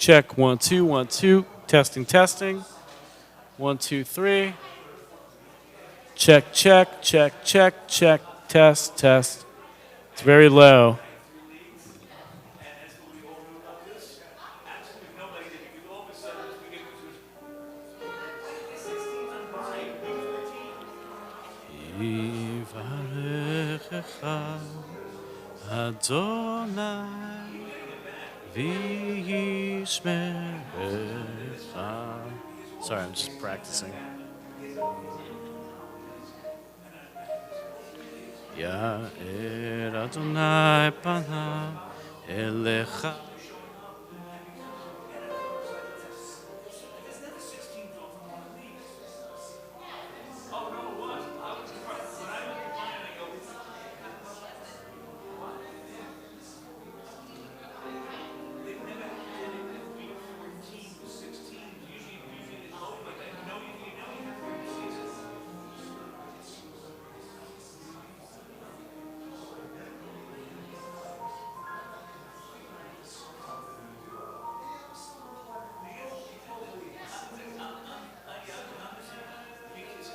Check 1 2 1 2. Testing testing. 1 2 3. Check check check check check. Test test. It's very low. Yivarechecha Adonai v'yishmerecha. Sorry, I'm just practicing. Ya'er Adonai panav elecha.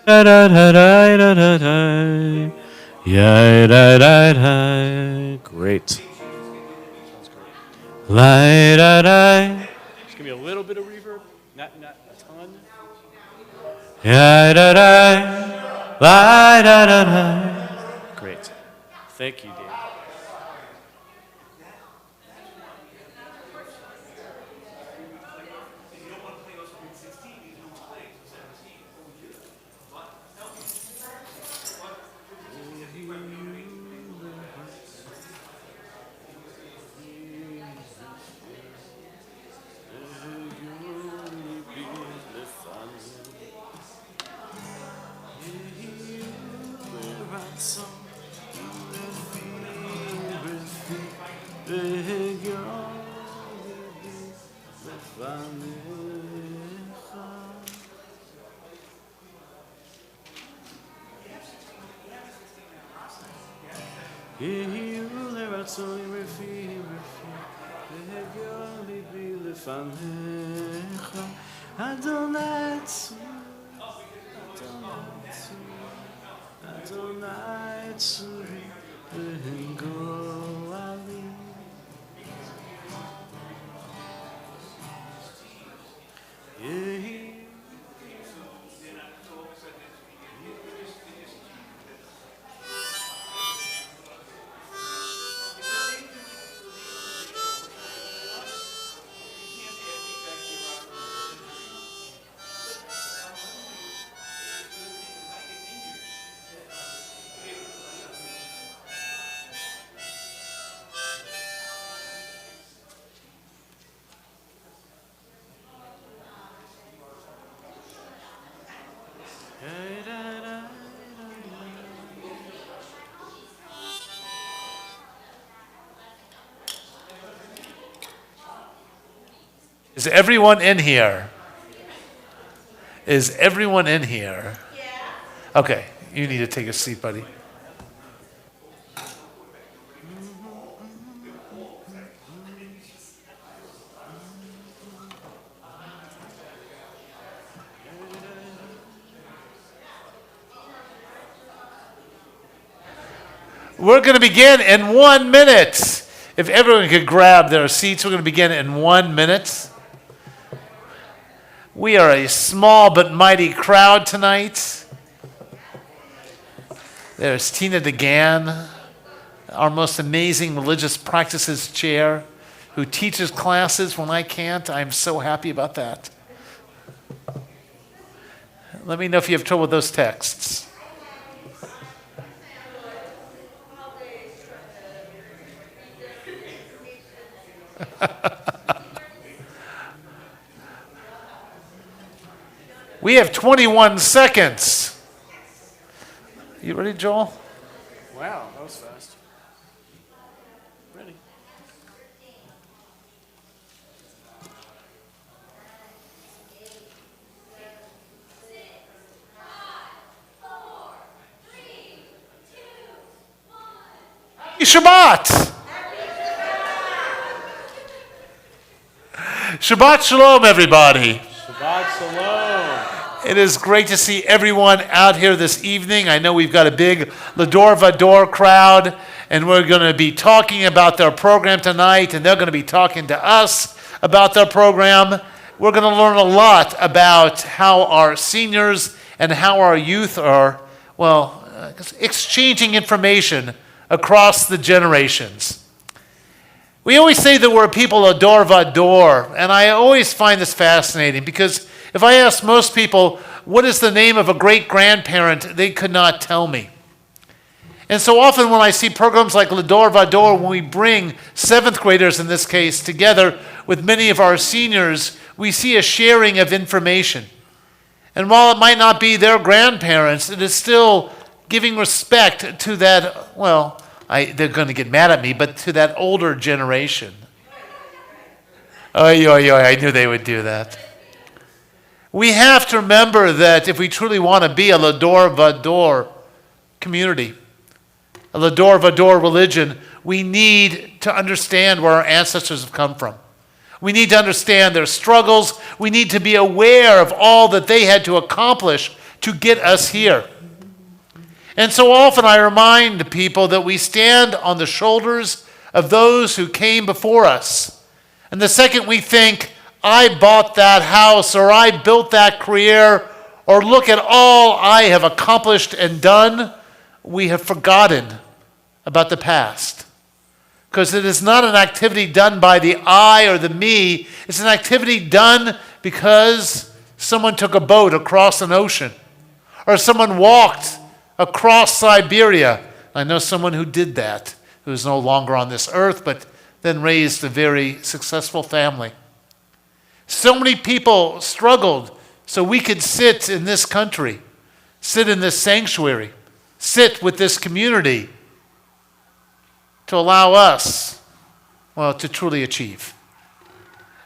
Da da da da da da da. Yeah, da da da. Great. La da da. Just give me a little bit of reverb, not a ton. Yeah, da da. La da da da. Great. Thank you, Dave. Is everyone in here? Is everyone in here? Yeah. Okay, you need to take a seat, buddy. We're going to begin in 1 minute. If everyone could grab their seats, we're going to begin in 1 minute. We are a small but mighty crowd tonight. There's Tina DeGan, our most amazing religious practices chair, who teaches classes when I can't. I'm so happy about that. Let me know if you have trouble with those texts. We have 21 seconds. You ready, Joel? Wow, that was fast. Ready. Shabbat. Shabbat Shalom, everybody. Shabbat Shalom. It is great to see everyone out here this evening. I know we've got a big Lador Vador crowd, and we're going to be talking about their program tonight, and they're going to be talking to us about their program. We're going to learn a lot about how our seniors and how our youth are, exchanging information across the generations. We always say that we're people Lador Vador, and I always find this fascinating because if I ask most people, what is the name of a great-grandparent, they could not tell me. And so often when I see programs like Lador Vador, when we bring seventh graders in this case together with many of our seniors, we see a sharing of information. And while it might not be their grandparents, it is still giving respect to that, they're going to get mad at me, but to that older generation. I knew they would do that. We have to remember that if we truly want to be a Lador Vador community, a Lador Vador religion, we need to understand where our ancestors have come from. We need to understand their struggles. We need to be aware of all that they had to accomplish to get us here. And so often I remind people that we stand on the shoulders of those who came before us. And the second we think, I bought that house, or I built that career, or look at all I have accomplished and done, we have forgotten about the past. Because it is not an activity done by the I or the me. It's an activity done because someone took a boat across an ocean, or someone walked across Siberia. I know someone who did that, who is no longer on this earth, but then raised a very successful family. So many people struggled so we could sit in this country, sit in this sanctuary, sit with this community to allow us, to truly achieve.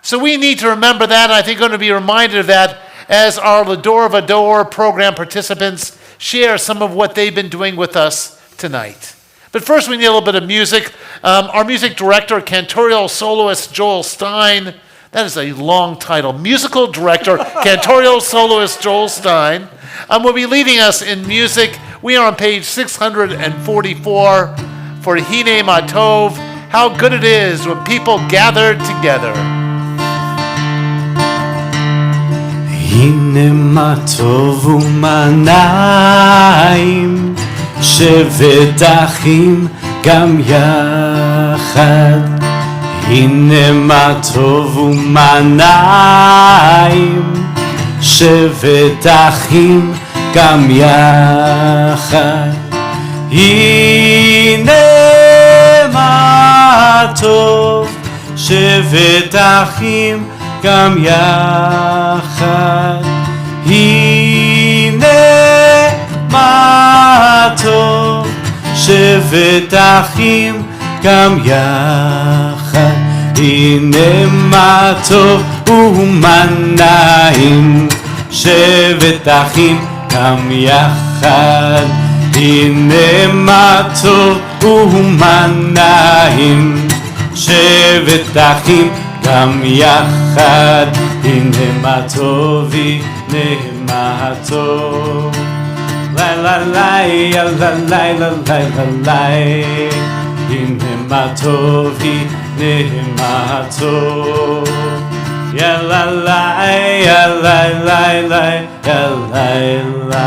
So we need to remember that, and I think we're going to be reminded of that as our Lador Vador program participants share some of what they've been doing with us tonight. But first we need a little bit of music. Our music director, cantorial soloist Joel Stein, that is a long title, musical director, cantorial soloist Joel Stein, will be leading us in music. We are on page 644 for Hine Matov, How Good It Is When People Gather Together. הנה מה טוב ומה נעים, שבת אחים גם יחד. הנה מה טוב ומה נעים, שבת אחים גם יחד. הנה מה טוב, שבת אחים גם יחד. הנה מה טוב, שבת אחים גם יחד. הנה מה טוב ומה נעים, שבת אחים גם יחד. הנה מה טוב ומה נעים, שבת אחים גם יחד. הנה מה טוב, הנה מה טוב. לי לי לי לי לי לי לי. הנה מה טוב, הנה מה טוב. יאללה לי לי לי לי לי.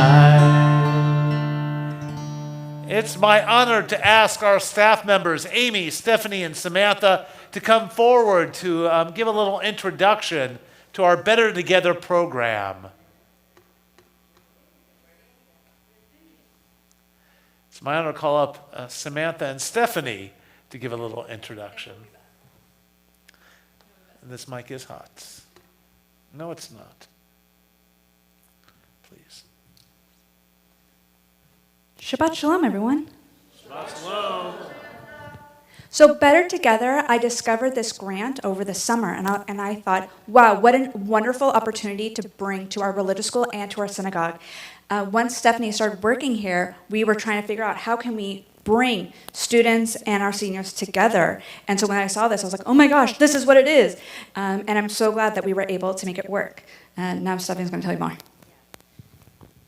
It's my honor to ask our staff members, Amy, Stephanie, and Samantha, to come forward to give a little introduction to our Better Together program. It's my honor to call up Samantha and Stephanie to give a little introduction. And this mic is hot. No, it's not. Please. Shabbat Shalom, everyone. Shabbat Shalom. So Better Together, I discovered this grant over the summer, and I thought, wow, what a wonderful opportunity to bring to our religious school and to our synagogue. Once Stephanie started working here, we were trying to figure out how can we bring students and our seniors together. And so when I saw this, I was like, oh my gosh, this is what it is. And I'm so glad that we were able to make it work. And now Stephanie's going to tell you more.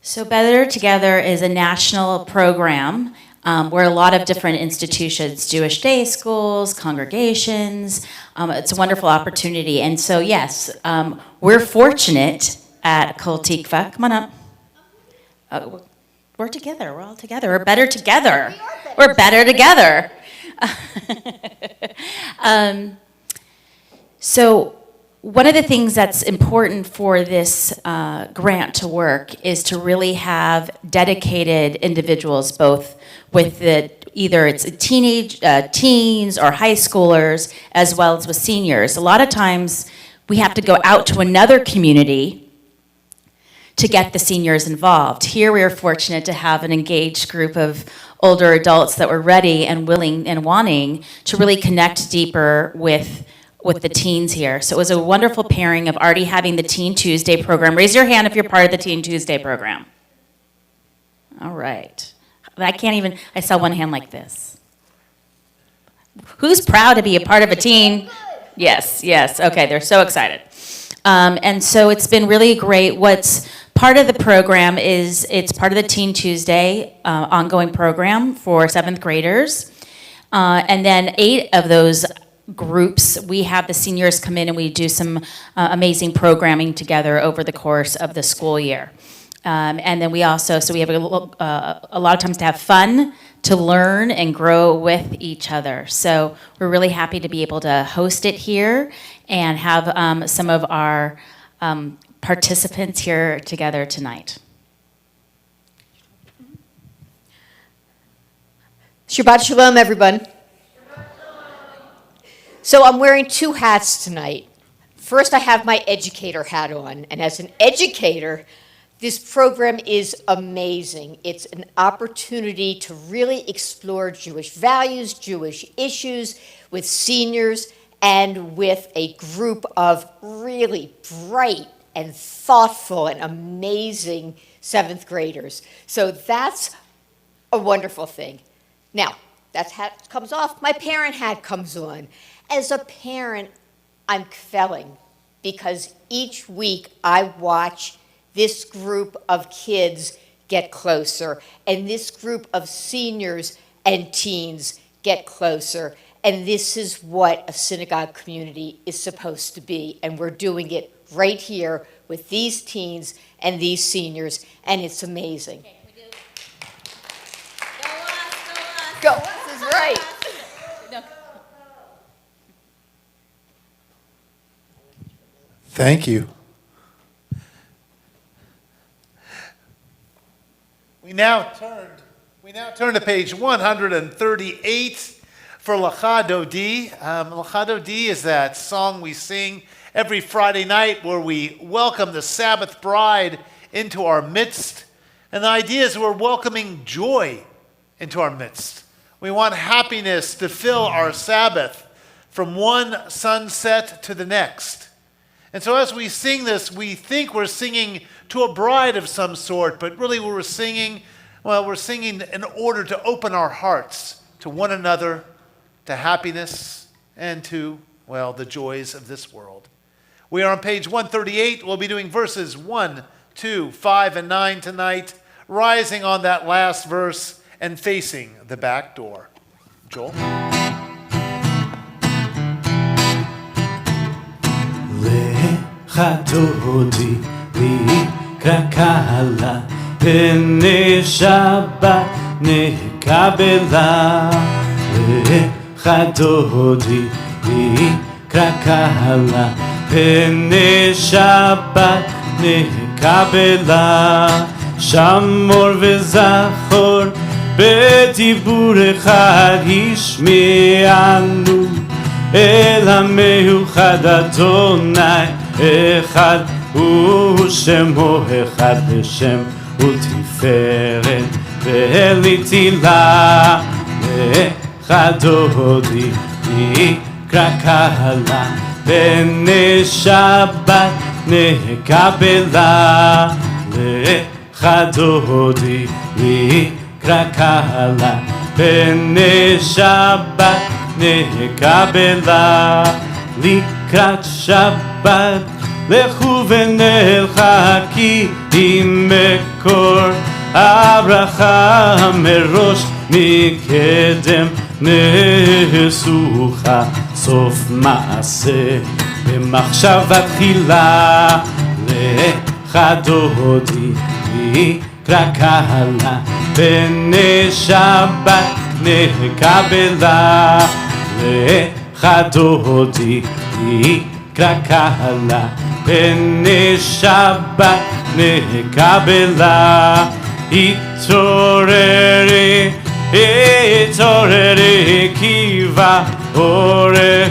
So Better Together is a national program where a lot of different institutions, Jewish day schools, congregations, it's a wonderful opportunity. And so, yes, we're fortunate at Kol Tikva. Come on up. We're together. We're all together. We're better together. We're better together. So one of the things that's important for this grant to work is to really have dedicated individuals, both with either it's teens or high schoolers, as well as with seniors. A lot of times we have to go out to another community to get the seniors involved. Here we are fortunate to have an engaged group of older adults that were ready and willing and wanting to really connect deeper with the teens here. So it was a wonderful pairing of already having the Teen Tuesday program. Raise your hand if you're part of the Teen Tuesday program. All right. I saw one hand like this. Who's proud to be a part of a teen? Yes, okay, they're so excited. And so it's been really great. What's part of the program is it's part of the Teen Tuesday ongoing program for 7th graders. And then 8 of those groups, we have the seniors come in and we do some amazing programming together over the course of the school year. And then we also, so we have a lot of times to have fun, to learn and grow with each other. So we're really happy to be able to host it here and have some of our participants here together tonight. Shabbat Shalom, everyone. So I'm wearing 2 hats tonight. First, I have my educator hat on, and as an educator, this program is amazing. It's an opportunity to really explore Jewish values, Jewish issues with seniors and with a group of really bright and thoughtful and amazing 7th graders. So that's a wonderful thing. Now, that hat comes off, my parent hat comes on. As a parent, I'm kvelling because each week I watch this group of kids get closer, and this group of seniors and teens get closer. And this is what a synagogue community is supposed to be. And we're doing it right here with these teens and these seniors, and it's amazing. Okay, we do. Go us is right. No. Thank you. We now turn to page 138 for Lecha Dodi. Lecha Dodi is that song we sing every Friday night where we welcome the Sabbath bride into our midst. And the idea is we're welcoming joy into our midst. We want happiness to fill our Sabbath from one sunset to the next. And so as we sing this, we think we're singing to a bride of some sort, but really we're singing in order to open our hearts to one another, to happiness, and to, the joys of this world. We are on page 138. We'll be doing verses 1, 2, 5, and 9 tonight, rising on that last verse and facing the back door. Joel? Lecha Dodi likra kala pene Shabbat nekabela Lecha Dodi likra kala pene Shabbat nekabela Shamor וזכור בדיבור אחד השמיענו אל המיוחד אדוני אחד הוא שמו אחד בשם ולתפארת ולתהילה לך דודי יקרא קהלה בני שבת נקבלה לך דודי קרקלה, פני שבת נקבלה. לקראת שבת לכו ונלחקי עם מקור הברכה מראש מקדם נסוכה סוף מעשה במחשבה תחילה לך דודי יקרא קהלה פני שבת נקבלה לך דודי יקרא קהלה פני שבת נקבלה התעוררי התעוררי קיבה אורך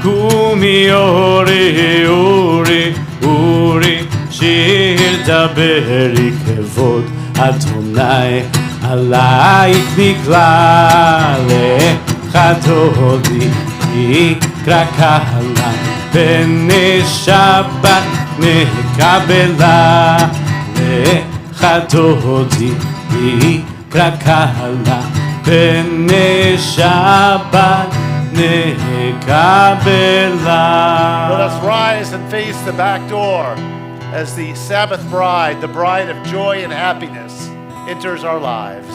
קומי אורי אורי אורי שיר דברי כבוד אדוני עלייך נגלה לך דודי יקרא קהלה פני שבת נקבלה לך דודי יקרא קהלה פני שבת נקבלה. Let us rise and face the back door as the Sabbath bride, the bride of joy and happiness, enters our lives.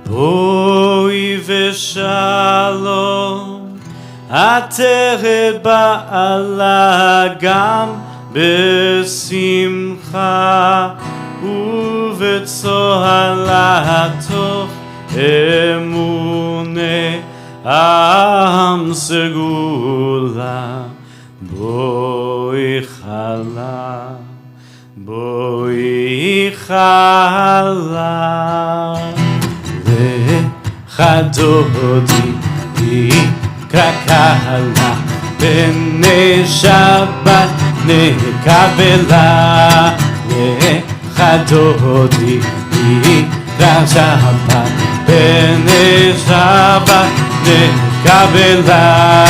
בואי ושלום, עטרת בעלה גם בשמחה, ובצוהלה תוך אמוני עם סגולה. בואי חלה, בואי חלה. לך דודי יקרא קהלה פני שבת נקבלה. לך דודי יקרא שבת פני שבת נקבלה.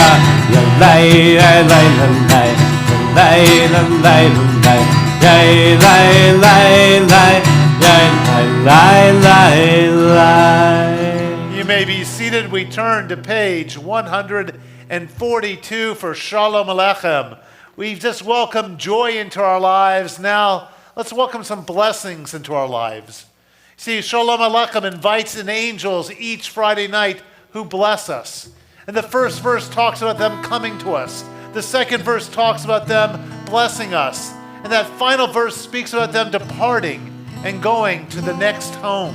ילאי ילאי ילאי ילאי ילאי You may be seated. We turn to page 142 for Shalom Aleichem. We've just welcomed joy into our lives. Now, let's welcome some blessings into our lives. See, Shalom Aleichem invites in angels each Friday night who bless us. And the first verse talks about them coming to us. The second verse talks about them blessing us. And that final verse speaks about them departing and going to the next home.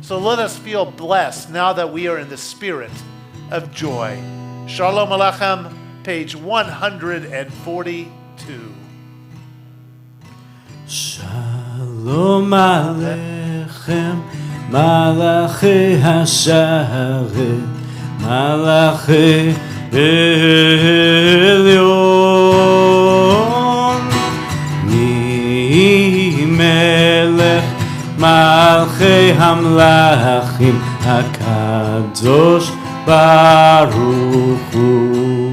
So let us feel blessed now that we are in the spirit of joy. Shalom Aleichem, page 142. Shalom Aleichem, Malachi HaSharet, Malachi Elyon, Melech Malchei Hamlachim HaKadosh Baruch Hu.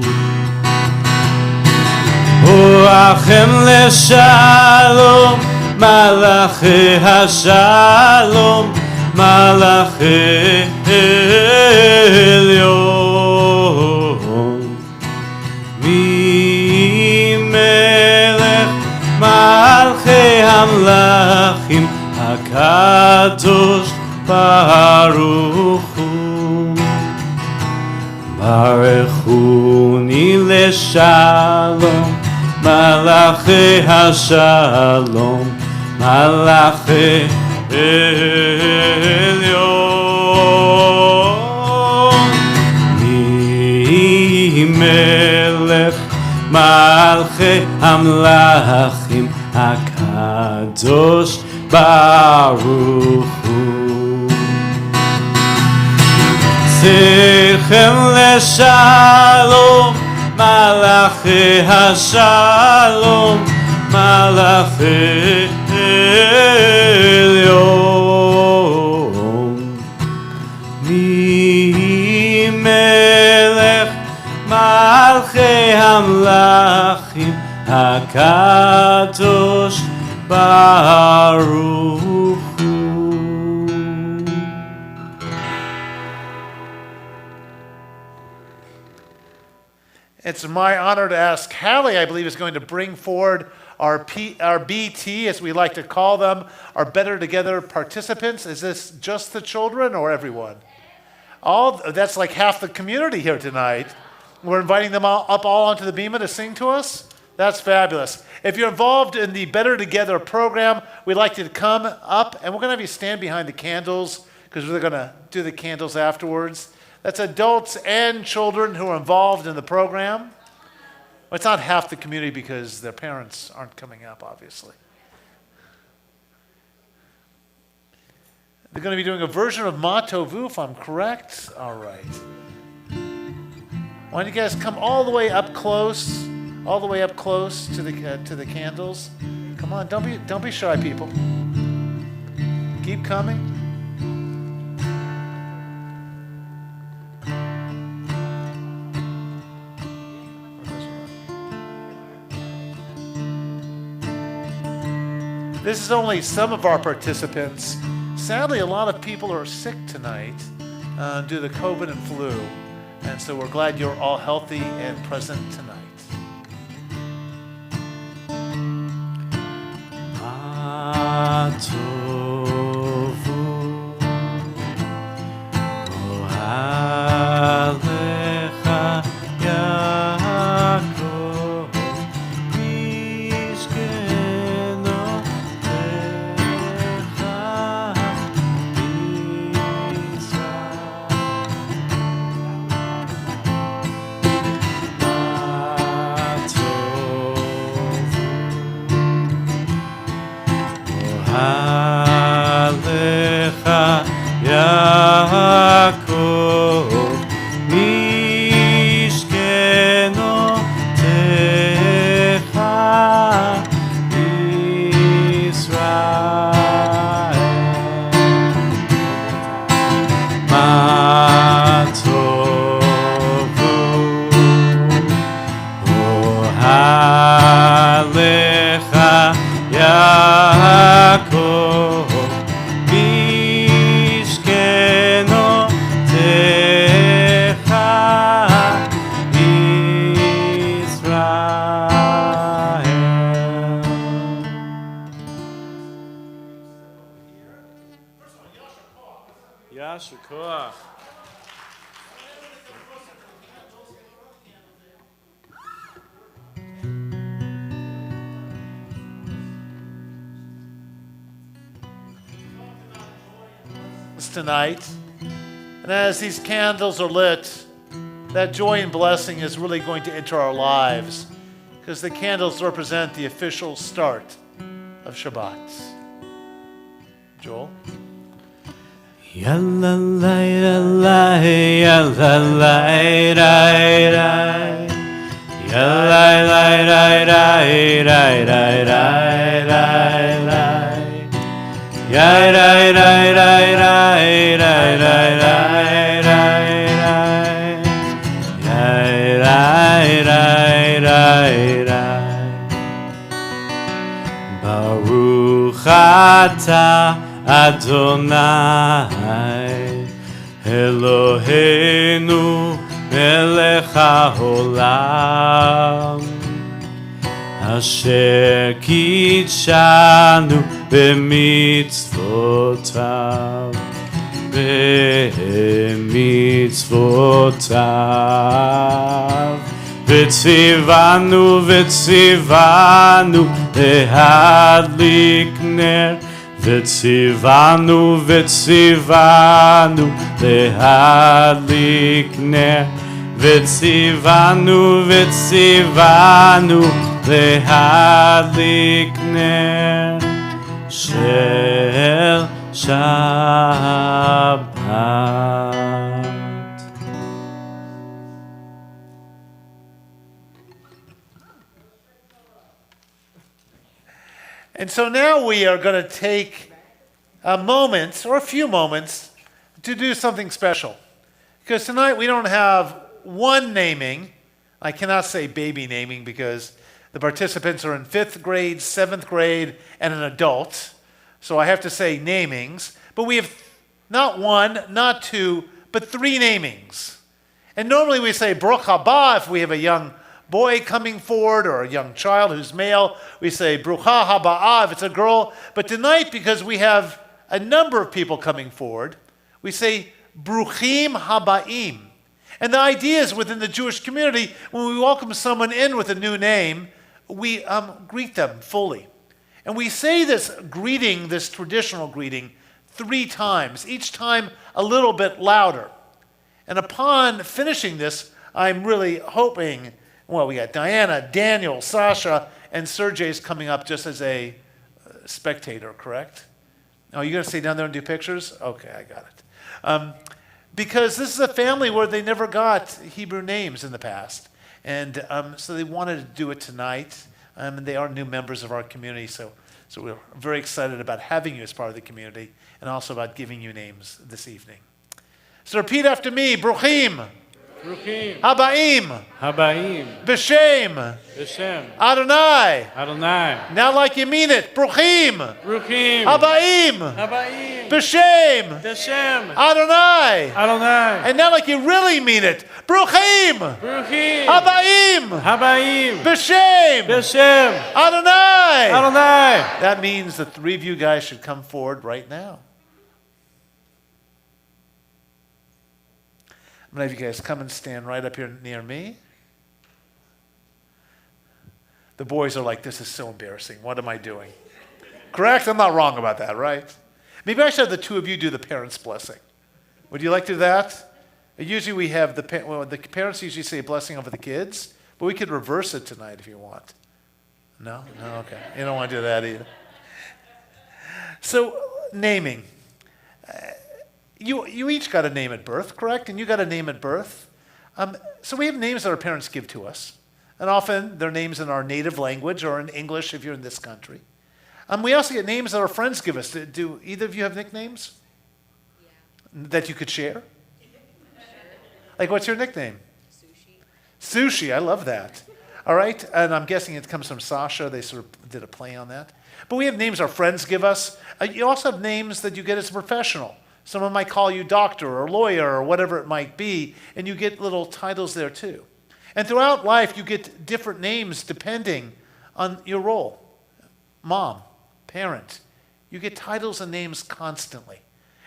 Hoachem leshalom, Malachi HaShalom, Malachi Elyon, Melech Malchei Hamlachim HaKadosh Baruch Hu. Barechuni leshalom, Malachi HaShalom, Malachi Elyon, Melech Malchei Hamlachim HaKadosh Baruch Hu. Zechem leshalom, Malachi HaShalom, Malachi Elyon, Melech Malchei Hamlachim HaKadosh Baruch Hu. It's my honor to ask Hallie, I believe, is going to bring forward our BT, as we like to call them, our Better Together participants. Is this just the children or everyone? That's like half the community here tonight. We're inviting them up all onto the bema to sing to us. That's fabulous. If you're involved in the Better Together program, we'd like you to come up, and we're going to have you stand behind the candles because we're going to do the candles afterwards. That's adults and children who are involved in the program. Well, it's not half the community because their parents aren't coming up, obviously. They're going to be doing a version of Ma Tovu, if I'm correct. All right. Why don't you guys come all the way up close to the candles? Come on, don't be shy, people. Keep coming. This is only some of our participants. Sadly, a lot of people are sick tonight due to COVID and flu. And so we're glad you're all healthy and present tonight. Yashikoach. Tonight, and as these candles are lit, that joy and blessing is really going to enter our lives because the candles represent the official start of Shabbat. Joel? Yalla la la yalla la yalla Baruch atah Adonai Eloheinu melech haolam Asher kitshanu b'mitzvotav V'tzivanu lehadlik ner V'tzivanu lehadlik ner V'tzivanu lehadlik ner Shel Shabbat. And so now we are going to take a moment or a few moments to do something special. Because tonight we don't have one naming. I cannot say baby naming because the participants are in 5th grade, 7th grade, and an adult. So I have to say namings. But we have not one, not two, but 3 namings. And normally we say Baruch haba if we have a young boy coming forward or a young child who's male, we say Brucha Haba'ah if it's a girl. But tonight, because we have a number of people coming forward, we say Bruchim Haba'im. And the idea is within the Jewish community, when we welcome someone in with a new name, we greet them fully. And we say this greeting, this traditional greeting, 3 times, each time a little bit louder. And upon finishing this, I'm really hoping, well, we got Diana, Daniel, Sasha, and Sergey's coming up just as a spectator, correct? Oh, you're going to stay down there and do pictures? Okay, I got it. Because this is a family where they never got Hebrew names in the past. And so they wanted to do it tonight. And they are new members of our community, so we're very excited about having you as part of the community and also about giving you names this evening. So repeat after me, Bruchim. Bruchim. Habaim. Habaim. B'Shem. B'Shem. Adonai. Adonai. Now like you mean it. Bruchim. Bruchim. Habaim. Habaim. B'Shem. B'Shem. Adonai. Adonai. And now like you really mean it. Bruchim. Bruchim. Habaim. Habaim. B'Shem. B'Shem. Adonai. Adonai. That means the 3 of you guys should come forward right now. I'm going to have you guys come and stand right up here near me. The boys are like, this is so embarrassing. What am I doing? Correct? I'm not wrong about that, right? Maybe I should have the 2 of you do the parents' blessing. Would you like to do that? Usually we have the parents usually say a blessing over the kids, but we could reverse it tonight if you want. No? No? Okay. You don't want to do that either. So, naming. You each got a name at birth, correct? And you got a name at birth. So we have names that our parents give to us. And often they're names in our native language or in English if you're in this country. We also get names that our friends give us. Do either of you have nicknames? Yeah. That you could share? Sure. Like what's your nickname? Sushi. Sushi, I love that. All right, and I'm guessing it comes from Sasha. They sort of did a play on that. But we have names our friends give us. You also have names that you get as a professional. Someone might call you doctor or lawyer or whatever it might be, and you get little titles there too. And throughout life, you get different names depending on your role. Mom, parent. You get titles and names constantly.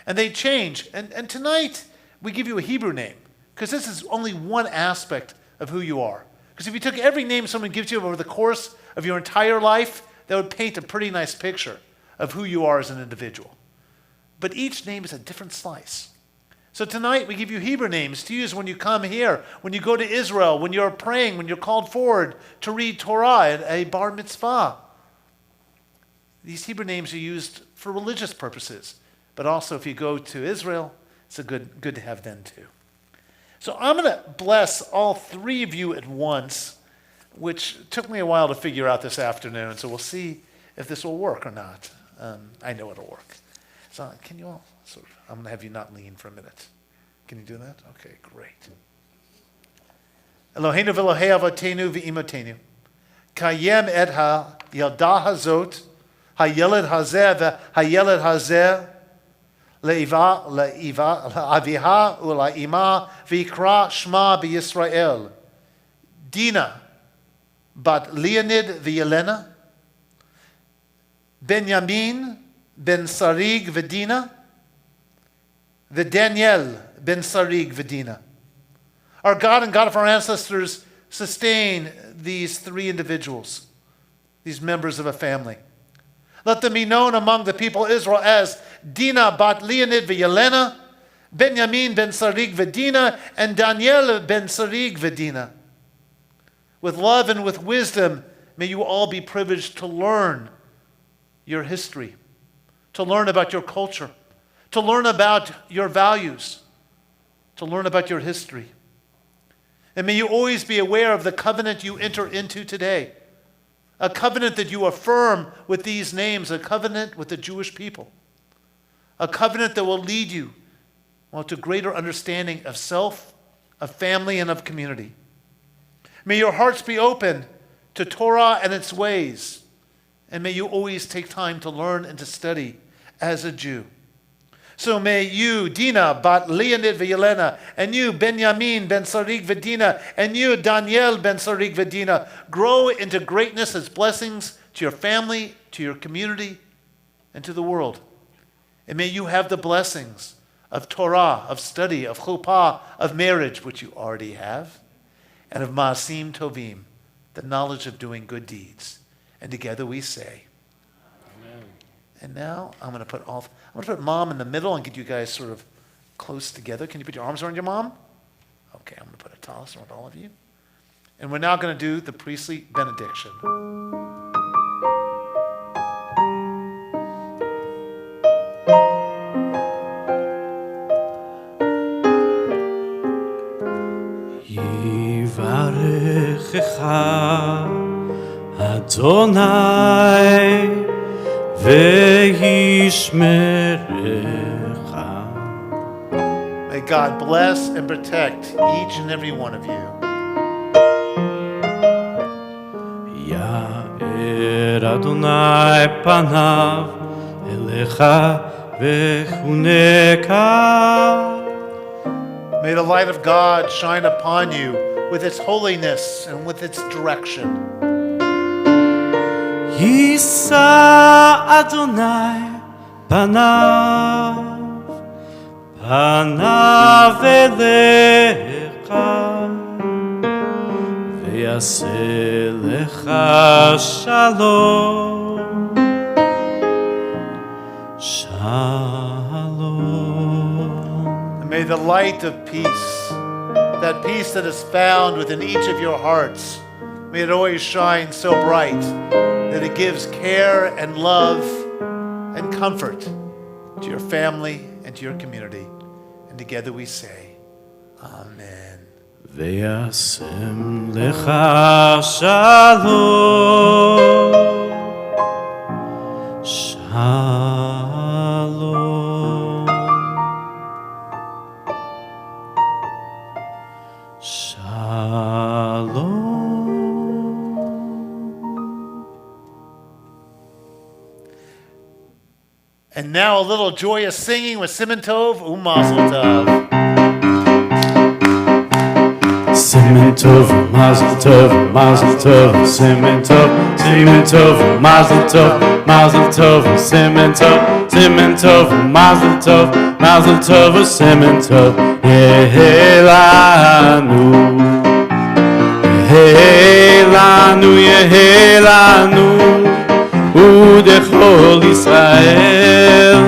And they change. And tonight, we give you a Hebrew name, because this is only one aspect of who you are. Because if you took every name someone gives you over the course of your entire life, that would paint a pretty nice picture of who you are as an individual. But each name is a different slice. So tonight we give you Hebrew names to use when you come here, when you go to Israel, when you're praying, when you're called forward to read Torah at a bar mitzvah. These Hebrew names are used for religious purposes, but also if you go to Israel, it's good to have them too. So I'm going to bless all 3 of you at once, which took me a while to figure out this afternoon, so we'll see if this will work or not. I know it'll work. So can you all I'm going to have you not lean for a minute. Can you do that? Okay, great. Eloheinu v'Elohei avotenu v'imotenu, kayem et ha-yalda hazot, ha-yeled hazeh v'ha-yeled hazeh, le'aviha u'la'ima v'ikra shma b'Yisrael. Dina, bat Leonid v'Yelena, Benjamin ben Sarig v'Dina, the Daniel ben Sarig v'Dina. Our God and God of our ancestors sustain these 3 individuals, these members of a family. Let them be known among the people of Israel as Dina bat Leonid v'Yelena, Benjamin ben Sarig v'Dina, and Daniel ben Sarig v'Dina. With love and with wisdom, may you all be privileged to learn your history, to learn about your culture, to learn about your values, to learn about your history. And may you always be aware of the covenant you enter into today, a covenant that you affirm with these names, a covenant with the Jewish people, a covenant that will lead you to greater understanding of self, of family, and of community. May your hearts be open to Torah and its ways, and may you always take time to learn and to study as a Jew. So may you, Dina, Bat Leonid V'Yelena, and you, Benjamin Ben Sarig V'Dina, and you, Daniel Ben Sarig V'Dina, grow into greatness as blessings to your family, to your community, and to the world. And may you have the blessings of Torah, of study, of chuppah, of marriage, which you already have, and of Ma'asim Tovim, the knowledge of doing good deeds. And together we say, Amen. And now I'm going to put Mom in the middle and get you guys sort of close together. Can you put your arms around your mom? Okay, I'm going to put a talis around all of you. And we're now going to do the priestly benediction. Yivarechecha Adonai ve'yishmerecha. May God bless and protect each and every one of you. Ya'er Adonai panav elecha vechuneka. May the light of God shine upon you with its holiness and with its direction. Yisa Adonai panav elecha ve'yaseh lecha shalom. And may the light of peace, that peace that is found within each of your hearts, may it always shine so bright that it gives care and love and comfort to your family and to your community. And together we say, Amen. Ve'yasem lecha shalom. Shalom. Shalom. And now a little joyous singing with Siman Tov U'Mazel Tov. Siman Tov, Mazel Tov, Mazel Tov, Siman Tov, Siman Tov, Mazel Tov, Mazel Tov, Siman Tov, Siman Tov, Mazel Tov, Mazel Tov, Siman Tov, Yehelanu, Yehelanu, Yehelanu, Udechol Yisrael,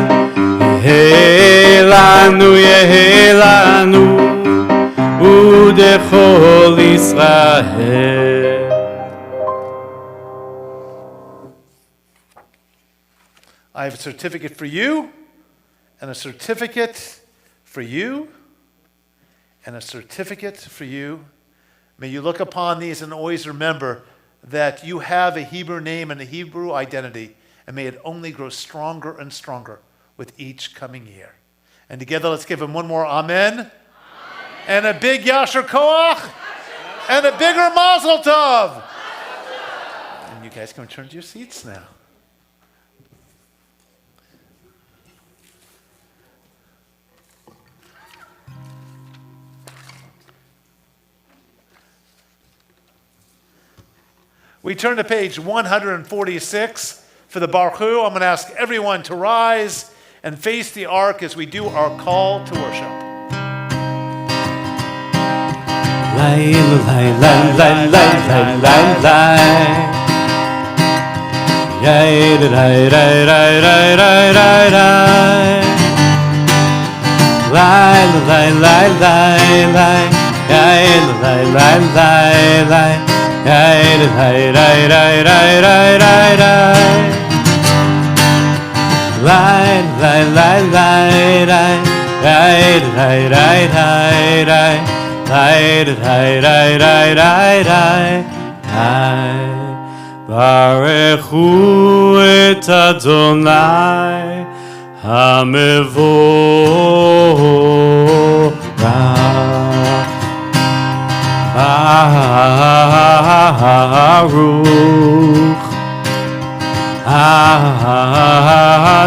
Yehelanu, Yehelanu, Udechol Yisrael. I have a certificate for you, and a certificate for you, and a certificate for you. May you look upon these and always remember that you have a Hebrew name and a Hebrew identity, and may it only grow stronger and stronger with each coming year. And together, let's give him one more Amen. And a big Yasher Koach. And a bigger Mazel Tov. And you guys can return to your seats now. We turn to page 146 for the Baruch Hu. I'm going to ask everyone to rise and face the ark as we do our call to worship. Lai, lai, lai, lai, lai, lai, lai, lai. Yai, lai, lai, lai, lai, lai, lai, lai. Lai, lai, lai, lai, lai. Yai, lai, lai, lai, lai. Yai, lai, lai, lai, lai, lai, lai, lai. Lai, lai, lai, lai, lai. Yai, lai, lai, lai, lai. Lai, lai, lai, lai, lai, lai, lai. Barechu et Adonai HaMevorach. Baruch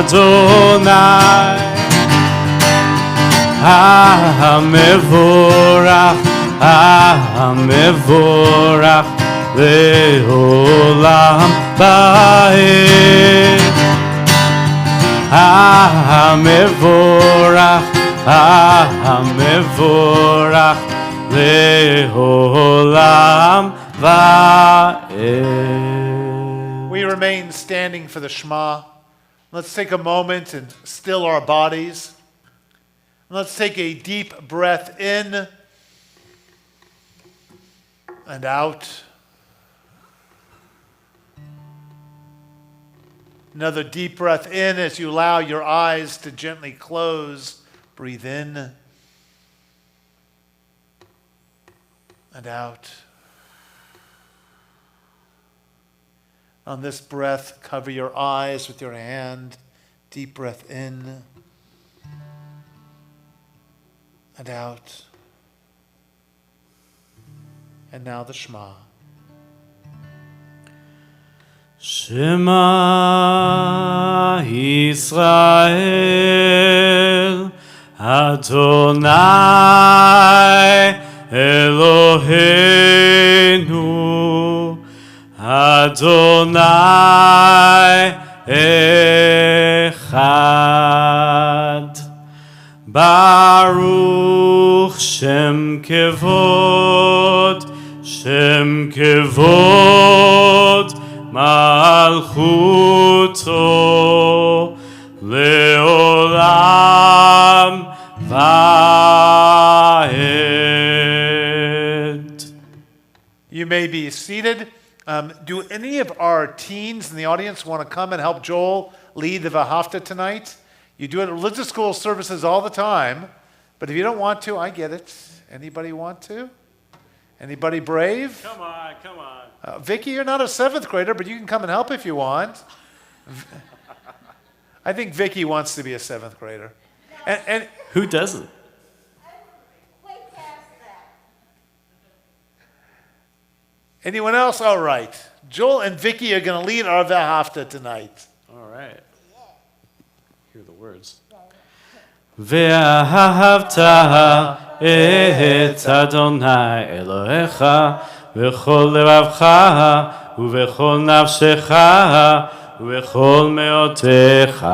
Adonai המבורך, המבורך לעולם ועד. המבורך, המבורך לעולם ועד. We remain standing for the Shema. Let's take a moment and still our bodies. Let's take a deep breath in and out. Another deep breath in as you allow your eyes to gently close. Breathe in and out. On this breath, cover your eyes with your hand. Deep breath in and out. And now the Shema. Shema Yisrael, Adonai Eloheinu, Adonai Echad. Baruch Shem Kevod, Shem Kevod, Malchuto Leolam Vaed. You may be seated. Do any of our teens in the audience want to come and help Joel lead the Vahafta tonight? You do it at religious school services all the time, but if you don't want to, I get it. Anybody want to? Anybody brave? Come on, come on. Vicky, you're not a 7th grader, but you can come and help if you want. I think Vicky wants to be a 7th grader. And Who doesn't? anyone else? All right. Joel and Vicky are going to lead our Vahafta tonight. All right. Hear the words. ואהבת את אדוני אלוהיך בכל לבבך ובכל נפשך ובכל מאודך.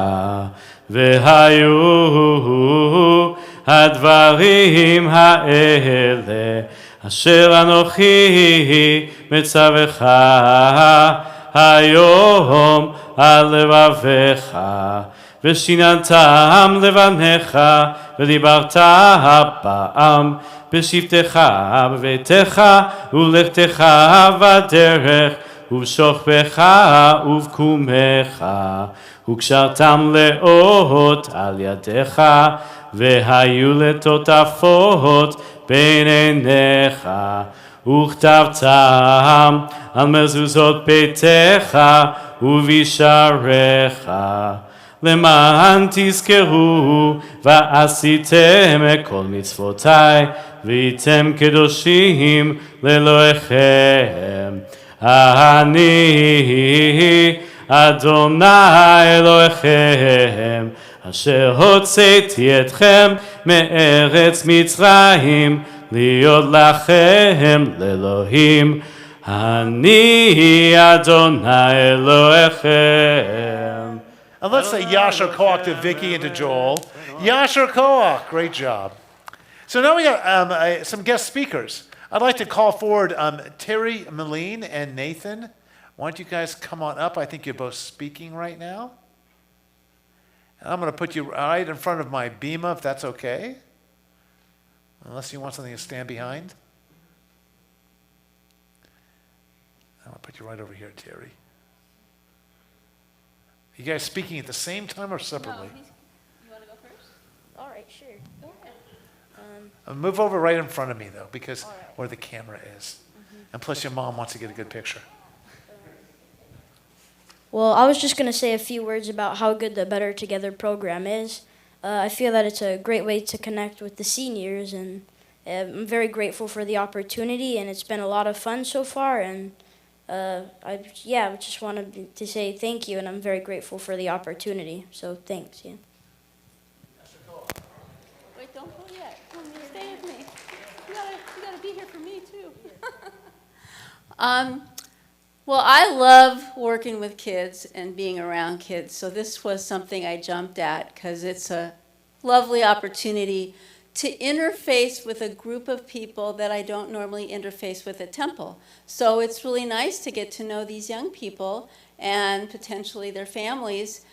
והיו הדברים האלה אשר אנוכי מצווך היום על לבביך. ושיננתם לבניך, ודיברת בעם, בשבתך, בביתך, ולכתך בדרך, ובשוכבך ובקומך, וקשרתם לאות על ידיך, והיו לטוטפות בין עיניך, וכתבתם על מזוזות ביתך ובשעריך. למען תזכרו ועשיתם כל מצוותיי והייתם קדושים לאלוהיכם. אני אדוני אלוהיכם אשר הוצאתי אתכם מארץ מצרים להיות לכם לאלוהים. אני אדוני אלוהיכם. And let's say Yasher Koach to Vicky and to Joel. Yasher Koach, great job. So now we got some guest speakers. I'd like to call forward Terry Moline and Nathan. Why don't you guys come on up? I think you're both speaking right now. And I'm going to put you right in front of my bima, if that's okay. Unless you want something to stand behind. I'm going to put you right over here, Terry. You guys speaking at the same time or separately? You want to go first? All right, sure. Go ahead. Move over right in front of me, though, because where the camera is. And plus your mom wants to get a good picture. Well, I was just going to say a few words about how good the Better Together program is. I feel that it's a great way to connect with the seniors, and I'm very grateful for the opportunity, and it's been a lot of fun so far, and I just wanted to say thank you, and I'm very grateful for the opportunity. So thanks. Yeah. Wait, don't Well, I love working with kids and being around kids, so this was something I jumped at because it's a lovely opportunity to interface with a group of people that I don't normally interface with at Temple. So it's really nice to get to know these young people and potentially their families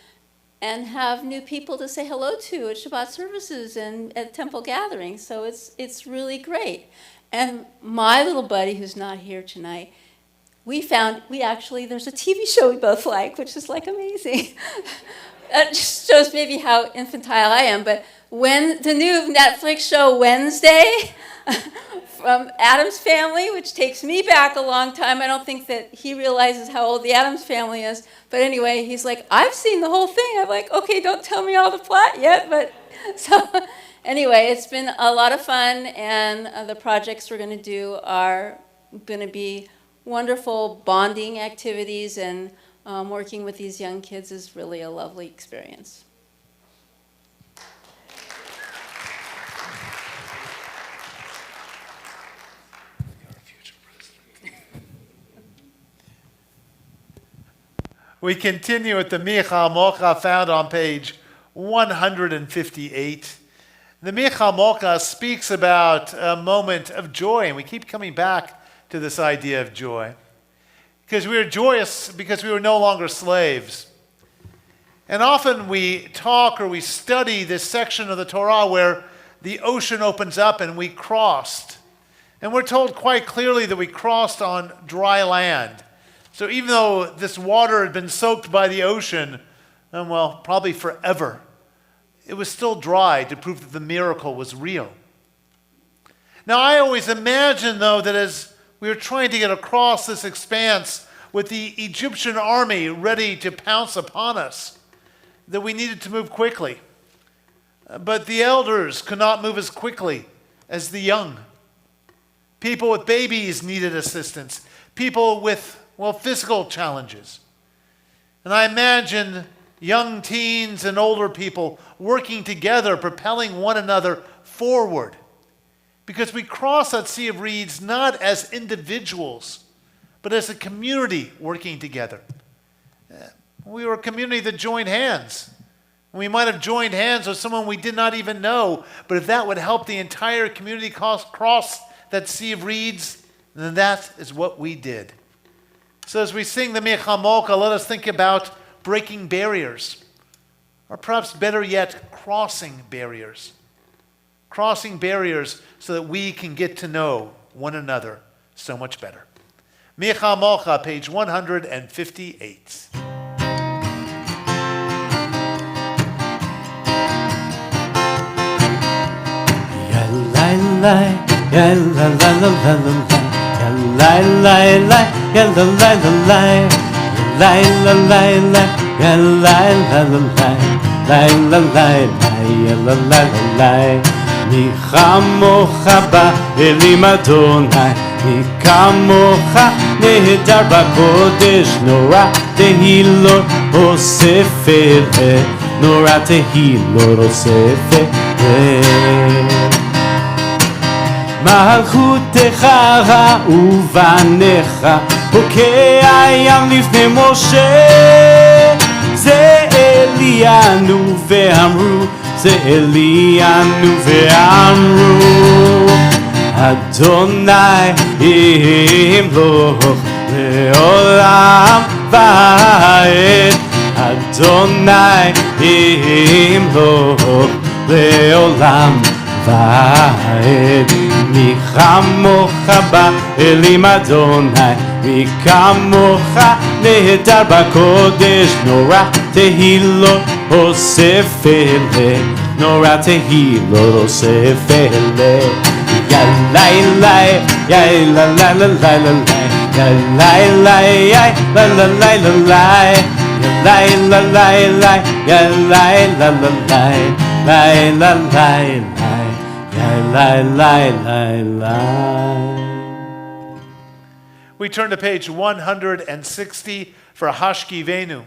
and have new people to say hello to at Shabbat services and at Temple gatherings. So it's really great. And my little buddy who's not here tonight, there's a TV show we both like, which is like amazing. That just shows maybe how infantile I am, but when the new Netflix show Wednesday from Addams Family, which takes me back a long time. I don't think that he realizes how old the Addams Family is. But anyway, he's like, I've seen the whole thing. I'm like, okay, don't tell me all the plot yet. But so anyway, it's been a lot of fun, and the projects we're going to do are going to be wonderful bonding activities, and working with these young kids is really a lovely experience. We continue with the Micha Mocha found on page 158. The Micha Mocha speaks about a moment of joy, and we keep coming back to this idea of joy. Because we are joyous because we were no longer slaves. And often we talk or we study this section of the Torah where the ocean opens up and we crossed. And we're told quite clearly that we crossed on dry land. So even though this water had been soaked by the ocean, well, probably forever, it was still dry to prove that the miracle was real. Now, I always imagine, though, that as we were trying to get across this expanse with the Egyptian army ready to pounce upon us, that we needed to move quickly. But the elders could not move as quickly as the young. People with babies needed assistance. People with physical challenges. And I imagine young teens and older people working together, propelling one another forward. Because we cross that sea of reeds not as individuals, but as a community working together. We were a community that joined hands. We might have joined hands with someone we did not even know, but if that would help the entire community cross that sea of reeds, then that is what we did. So as we sing the Micha Mocha, let us think about breaking barriers, or perhaps better yet, crossing barriers. Crossing barriers so that we can get to know one another so much better. Micha Mocha, page 158. מי כמוך באלים אדוני, מי כמוך נהדר בקודש, נורא תהילות אוסף אלה, נורא תהילות אוסף אלה. מלכותך ובניך, הוקע ים לפני משה, זה אלינו ואמרו, זה אלינו ואמרו, אדוני ימלוך לעולם ועד, אדוני ימלוך לעולם ועד. מי כמוך באלים אדוני, מי כמוך נהדר בקודש, נורא תהילות אוסף אלה, נורא תהילות אוסף אלה. יאללה יאללה יאללה יאללה יאללה יאללה יאללה We turn to page 160 for Hashkivenu.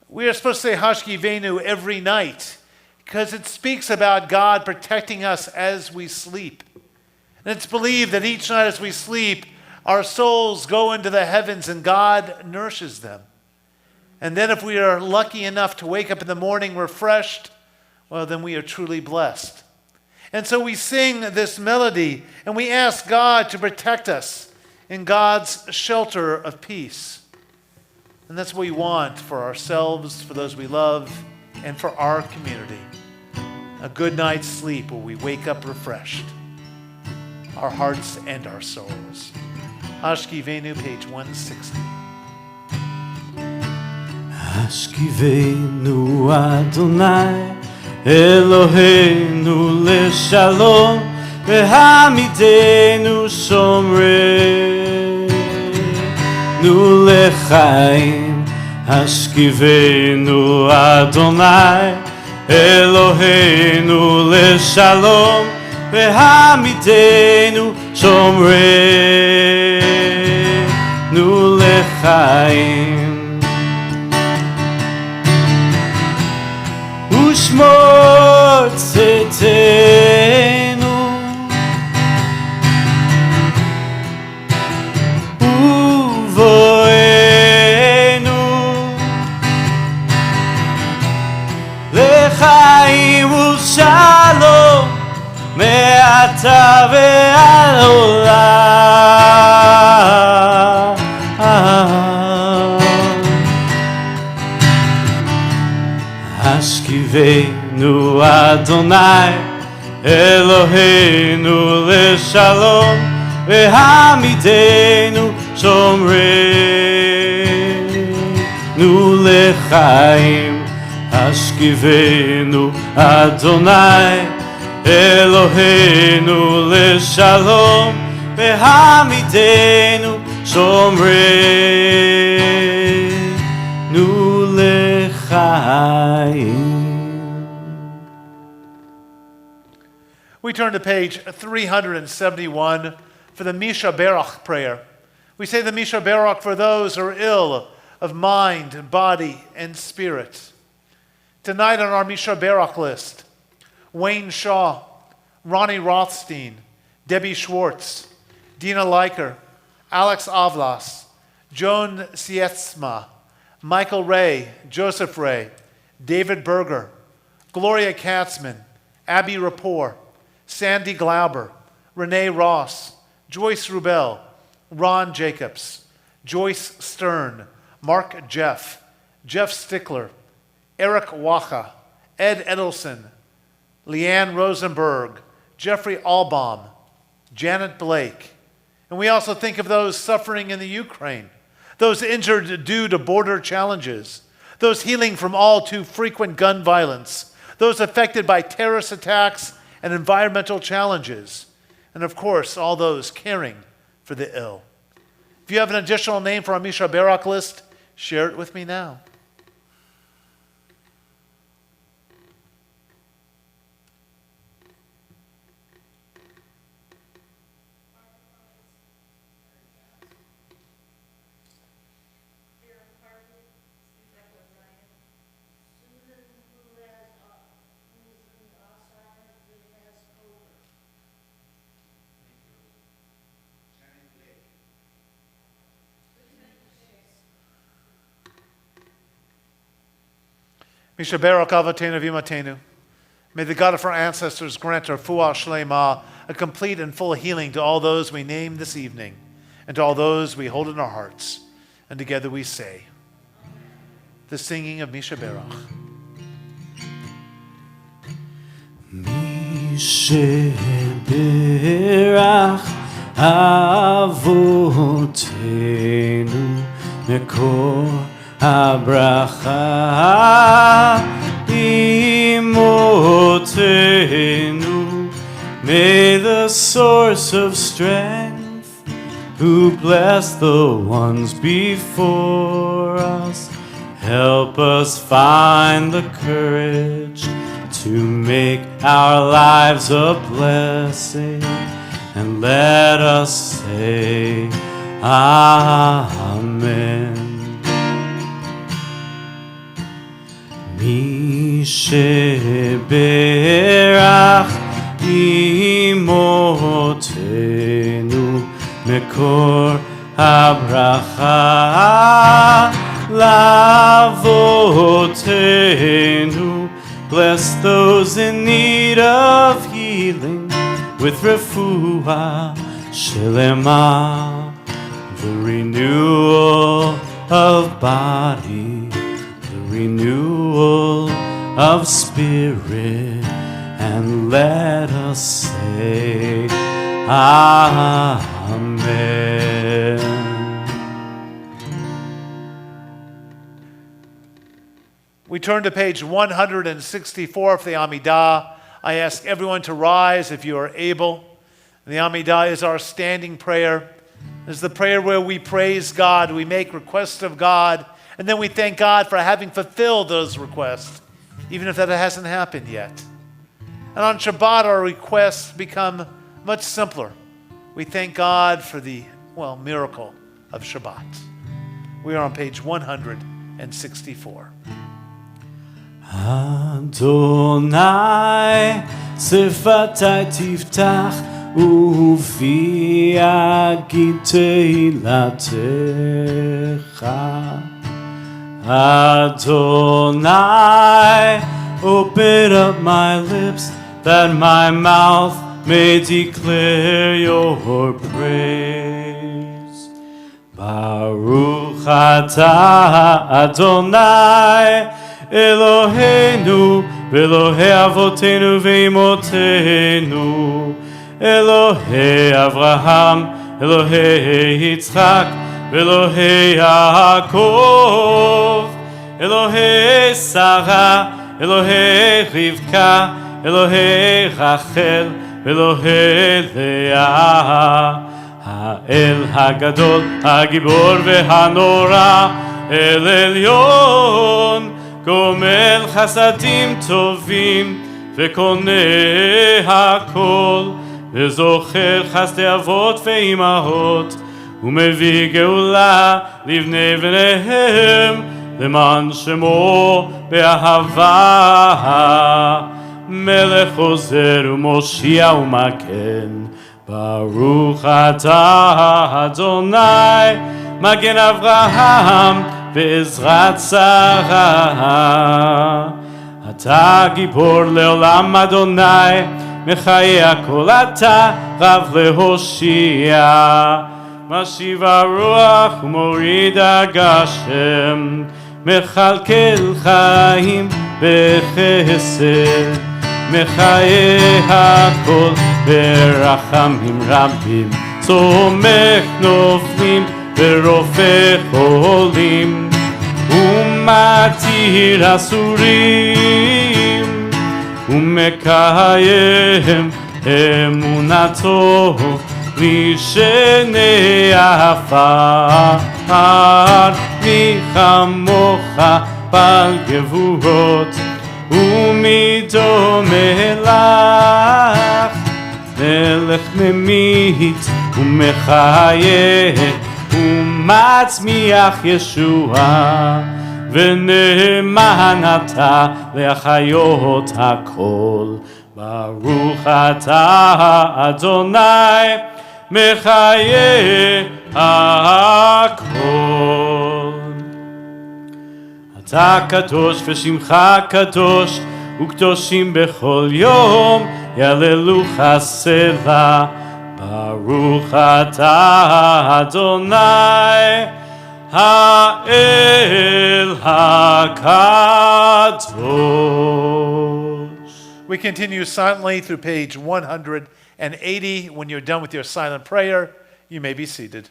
We are supposed to say Hashkivenu every night because it speaks about God protecting us as we sleep. And it's believed that each night as we sleep, Our souls go into the heavens and God nourishes them. And then if we are lucky enough to wake up in the morning refreshed, well, then we are truly blessed. And so we sing this melody and we ask God to protect us in God's shelter of peace. And that's what we want for ourselves, for those we love, and for our community. A good night's sleep where we wake up refreshed, our hearts and our souls. Hashkivenu, page 160. Hashkivenu Adonai Eloheinu leshalom Vehamidenu shomreinu lechaim Hashkivenu Adonai Eloheinu leshalom Vehamidenu shomreinu lechaim Ushmor tzedkenu Uvoenu Lechaim u'shalom Me'ata ve'ad olam Hashkivenu Adonai Eloheinu leshalom Vehamidenu shomreinu lechaim Hashkivenu Adonai Eloheinu leshalom Vehamidenu shomreinu lechaim. We turn to page 371 for the Misha Berach prayer. We say the Misha Berach for those who are ill of mind, body, and spirit. Tonight on our Misha Berach list, Wayne Shaw, Ronnie Rothstein, Debbie Schwartz, Dina Leiker, Alex Avlas, Joan Sietsma, Michael Ray, Joseph Ray, David Berger, Gloria Katzman, Abby Rapport, Sandy Glauber, Renee Ross, Joyce Rubel, Ron Jacobs, Joyce Stern, Mark Jeff, Jeff Stickler, Eric Wacha, Ed Edelson, Leanne Rosenberg, Jeffrey Albaum, Janet Blake. And we also think of those suffering in the Ukraine, those injured due to border challenges, those healing from all too frequent gun violence, those affected by terrorist attacks and environmental challenges, and of course, all those caring for the ill. If you have an additional name for our Misha Berach list, share it with me now. Misha Berach Avatenu V'imatenu. May the God of our ancestors grant our Fuah Shlema, a complete and full healing to all those we name this evening, and to all those we hold in our hearts. And together we say, the singing of Misha Berach. Misha Berach Avotenu Mekor Habracha Imotenu. May the source of strength, who bless the ones before us, help us find the courage to make our lives a blessing, and let us say Amen. Misha Berach Imotenu מקור הברכה לאבותינו. Bless those in need of healing with refuah shelema, the renewal of body, the renewal of spirit, and let us say Amen. We turn to page 164 of the Amidah. I ask everyone to rise if you are able. The Amidah is our standing prayer. It's the prayer where we praise God, we make requests of God, and then we thank God for having fulfilled those requests, even if that hasn't happened yet. And on Shabbat, our requests become much simpler. We thank God for the, miracle of Shabbat. We are on page 164. Adonai, שפתי תפתח ופי אגיד תהילתך. Adonai, open up my lips that my mouth may declare your praise. Baruch atah Adonai Eloheinu ve'Elohei avotenu ve'imotenu, Elohei Avraham, Elohei Yitzchak, ve'Elohei Yaakov, Elohei Sarah, Elohei Rivka, Elohei Rachel, ve'Elohei Leah, האל הגדול, הגיבור והנורא, אל עליון, גומל חסדים טובים וקונה הכל, וזוכר חסדי אבות ואימהות, ומביא גאולה לבני בניהם, למען שמו באהבה. מלך עוזר ומושיע ומגן, ברוך אתה אדוני, מגן אברהם בעזרת שרה. אתה גיבור לעולם אדוני, מחיה הכל אתה רב להושיע. משיב הרוח ומוריד הגשם, מכלכל חיים בחסד, מחיה הכל ברחמים רבים, צומח נופלים ורופא חולים, ומתיר אסורים, ומקיים אמונתו לשני עפר. מי כמוך בעל גבורות ומדומה לך, מלך ממית ומחיה ומצמיח ישועה, ונאמן אתה להחיות הכל. ברוך אתה אדוני, מחיה הכל. אתה קדוש ושמך קדוש, וקדושים בכל יום יהללוך סלה. ברוך אתה אדוני האל הקדוש. We continue silently through page 180. When you're done with your silent prayer, you may be seated.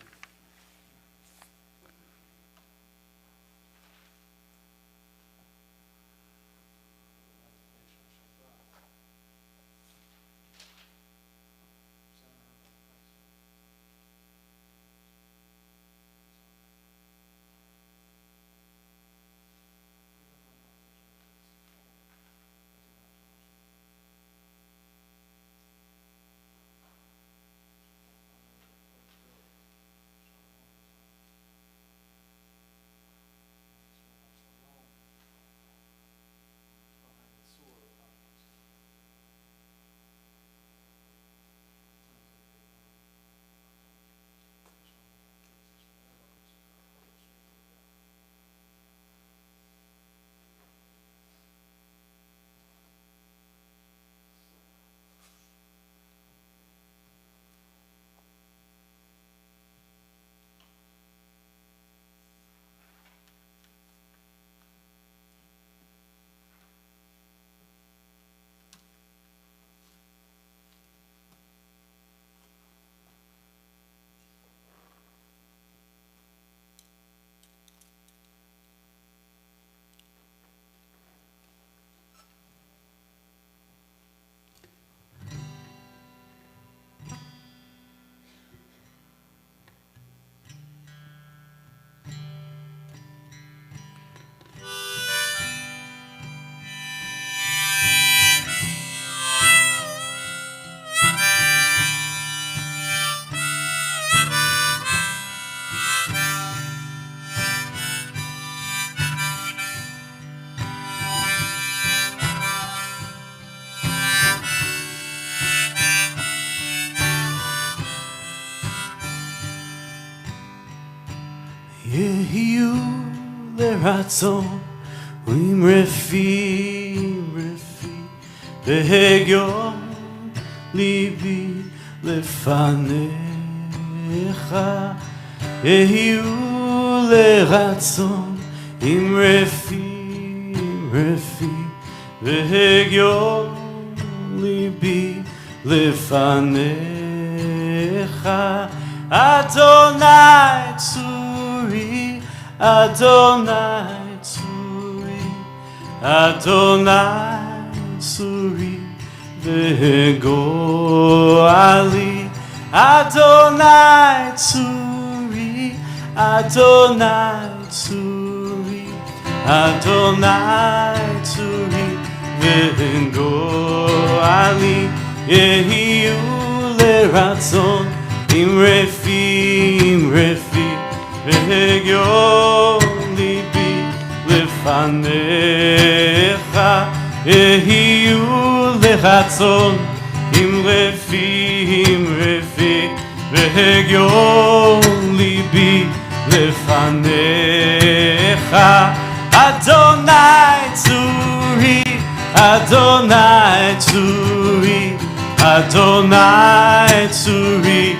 יהיו לרצון עם רפי והגיון ליבי לפניך. יהיו לרצון עם רפי והגיון ליבי לפניך. אדוני צורי, אדוני צורי, אדוני צורי וגואלי. אדוני צורי, אדוני צורי, אדוני צורי וגואלי. יהיו לרצון עם רפי והגיון ליבי לפניך. יהיו לרצון עם רפי והגיון ליבי לפניך. אדוני צורי, אדוני צורי, אדוני צורי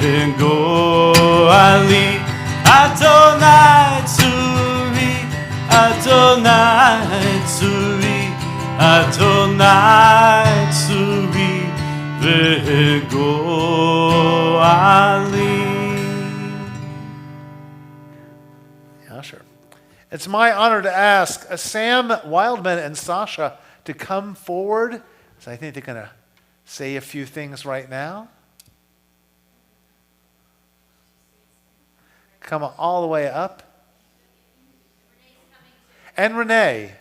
וגואלי. אדוני צורי, אדוני צורי, אדוני צורי וגואלי. Yeah, sure. It's my honor to ask Sam Wildman and Sasha to come forward. So I think they're going to say a few things right now. Come all the way up. And Renee.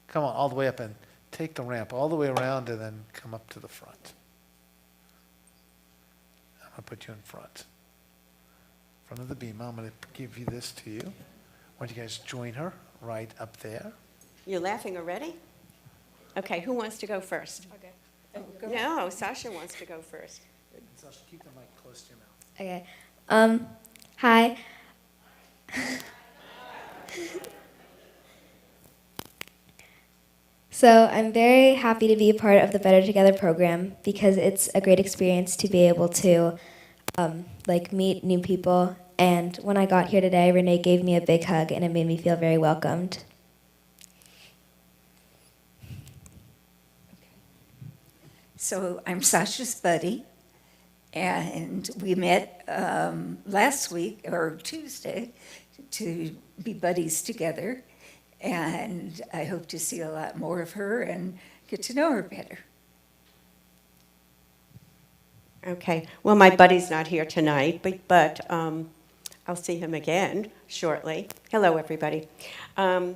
Come on all the way up and take the ramp all the way around and then come up to the front. I'm going to put you in front. Front of the beam. I'm going to give you this to you. Why don't you guys join her right up there? You're laughing already? Okay, who wants to go first? Okay. No, Sasha wants to go first. Sasha, keep the mic close to your mouth. Okay. Hi. So I'm very happy to be a part of the Better Together program because it's a great experience to be able to meet new people. And when I got here today, Renee gave me a big hug and it made me feel very welcomed. So I'm Sasha's buddy, and we met last week, or Tuesday, to be buddies together, and I hope to see a lot more of her and get to know her better. Okay, well, my buddy's not here tonight, but I'll see him again shortly. Hello, everybody. I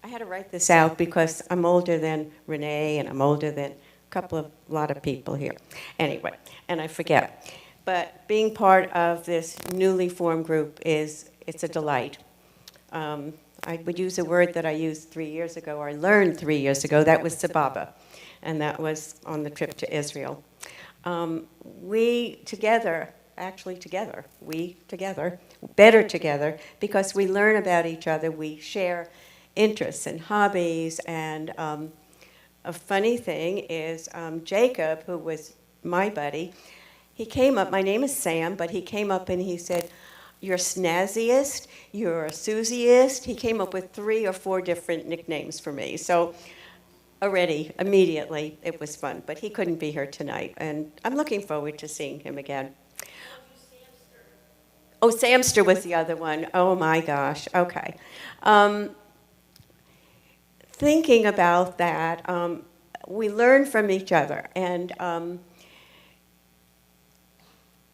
had to write this out because I'm older than Renee, and I'm older than a lot of people here. Anyway, and I forget. But being part of this newly formed group it's a delight. I would use a word that I used 3 years ago, or I learned 3 years ago. That was sababa, and that was on the trip to Israel. We together, better together, because we learn about each other. We share interests and hobbies, and a funny thing is Jacob, who was my buddy, he came up, my name is Sam, but he came up and he said, "You're snazziest, you're Susiest." He came up with 3 or 4 different nicknames for me. So immediately, it was fun. But he couldn't be here tonight, and I'm looking forward to seeing him again. Oh, Samster was the other one. Oh, my gosh. Okay. Thinking about that, we learn from each other. And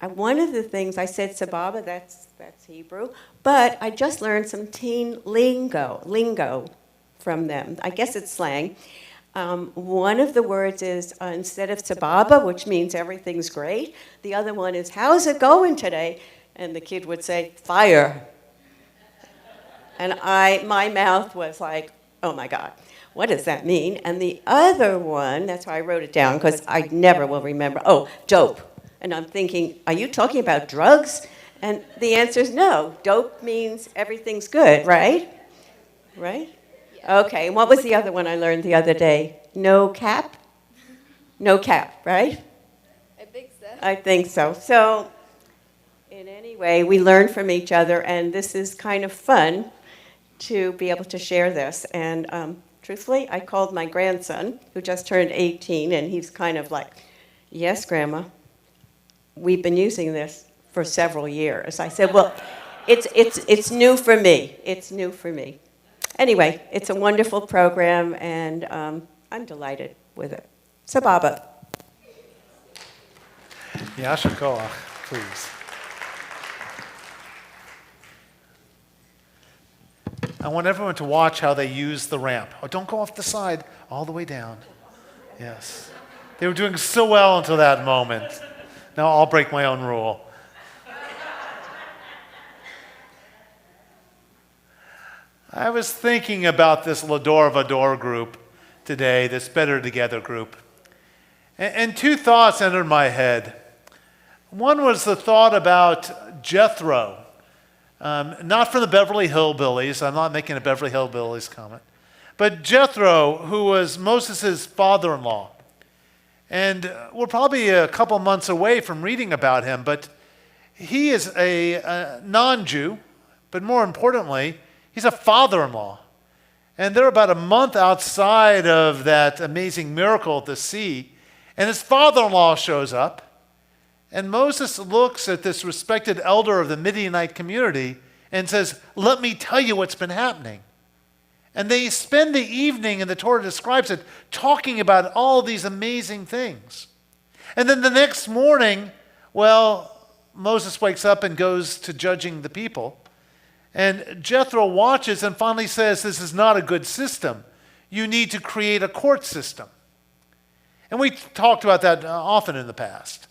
one of the things, I said sababa, that's Hebrew, but I just learned some teen lingo from them. I guess it's slang. One of the words is, instead of sababa, which means everything's great, the other one is, "How's it going today?" And the kid would say, "Fire." And my mouth was like, oh my God, what does that mean? And the other one, that's why I wrote it down, because I never will remember. Oh, dope. And I'm thinking, are you talking about drugs? And the answer is no. Dope means everything's good, right? Right? Okay, and what was the other one I learned the other day? No cap? No cap, right? I think so. So, in any way, we learn from each other, and this is kind of fun to be able to share this. And truthfully, I called my grandson, who just turned 18, and he's kind of like, yes, Grandma, we've been using this for several years. I said, well, it's new for me. It's new for me. Anyway, it's a wonderful program, and I'm delighted with it. Sababa. Yasha Koach, please. I want everyone to watch how they use the ramp. Oh, don't go off the side, all the way down. Yes. They were doing so well until that moment. Now I'll break my own rule. I was thinking about this Lador Vador group today, this Better Together group. And two thoughts entered my head. One was the thought about Jethro. Not from the Beverly Hillbillies. I'm not making a Beverly Hillbillies comment. But Jethro, who was Moses' father-in-law. And we're probably a couple months away from reading about him, but he is a non-Jew, but more importantly, he's a father-in-law. And they're about a month outside of that amazing miracle at the sea, and his father-in-law shows up. And Moses looks at this respected elder of the Midianite community and says, let me tell you what's been happening. And they spend the evening, and the Torah describes it, talking about all these amazing things. And then the next morning, well, Moses wakes up and goes to judging the people. And Jethro watches and finally says, this is not a good system. You need to create a court system. And we talked about that often in the past.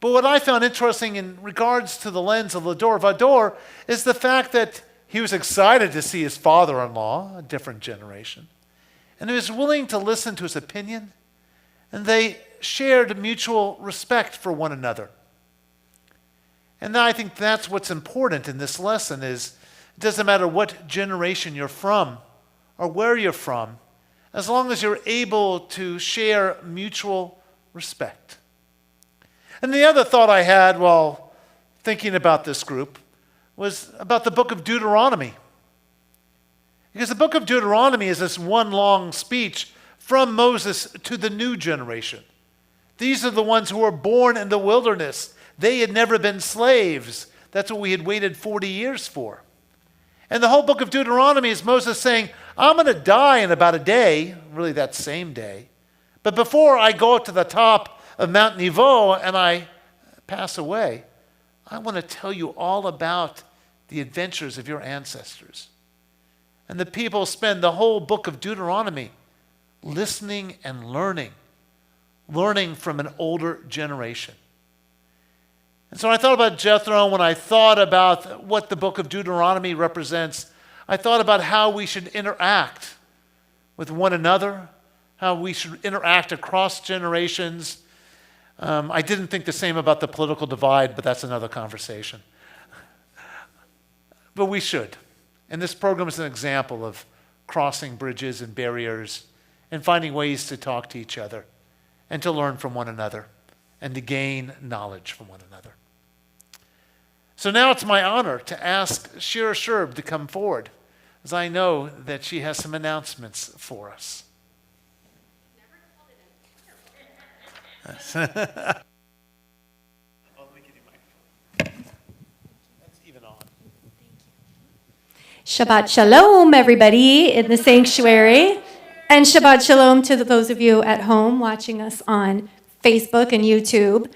But what I found interesting in regards to the lens of Lador Vador is the fact that he was excited to see his father-in-law, a different generation, and he was willing to listen to his opinion, and they shared mutual respect for one another. And I think that's what's important in this lesson is it doesn't matter what generation you're from or where you're from, as long as you're able to share mutual respect. And the other thought I had while thinking about this group was about the book of Deuteronomy. Because the book of Deuteronomy is this one long speech from Moses to the new generation. These are the ones who were born in the wilderness. They had never been slaves. That's what we had waited 40 years for. And the whole book of Deuteronomy is Moses saying, I'm going to die in about a day, really that same day. But before I go to the top of Mount Nebo and I pass away, I want to tell you all about the adventures of your ancestors. And the people spend the whole book of Deuteronomy listening and learning from an older generation. And so when I thought about Jethro, when I thought about what the book of Deuteronomy represents, I thought about how we should interact with one another, how we should interact across generations. I didn't think the same about the political divide, but that's another conversation. But we should. And this program is an example of crossing bridges and barriers and finding ways to talk to each other and to learn from one another and to gain knowledge from one another. So now it's my honor to ask Shira Sherb to come forward, as I know that she has some announcements for us. Shabbat Shalom, everybody in the sanctuary. And Shabbat Shalom to those of you at home watching us on Facebook and YouTube.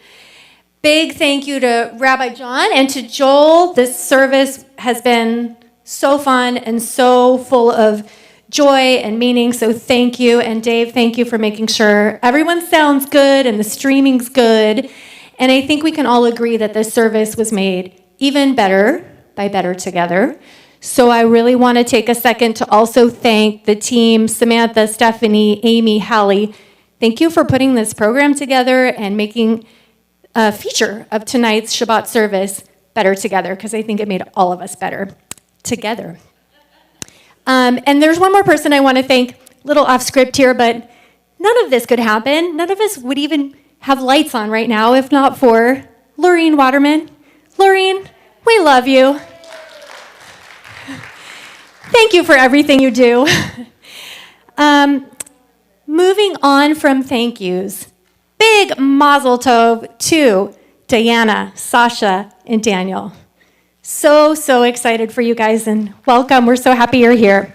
Big thank you to Rabbi John and to Joel. This service has been so fun and so full of joy and meaning, so thank you. And Dave, thank you for making sure everyone sounds good and the streaming's good. And I think we can all agree that this service was made even better by Better Together. So I really want to take a second to also thank the team, Samantha, Stephanie, Amy, Hallie. Thank you for putting this program together and making feature of tonight's Shabbat service, Better Together, because I think it made all of us better together. And there's one more person I want to thank, little off script here, but none of this could happen. None of us would even have lights on right now if not for Lorene Waterman. Lorene, we love you. Thank you for everything you do. Moving on from thank yous, big mazel tov to Diana, Sasha, and Daniel. So excited for you guys, and welcome. We're so happy you're here.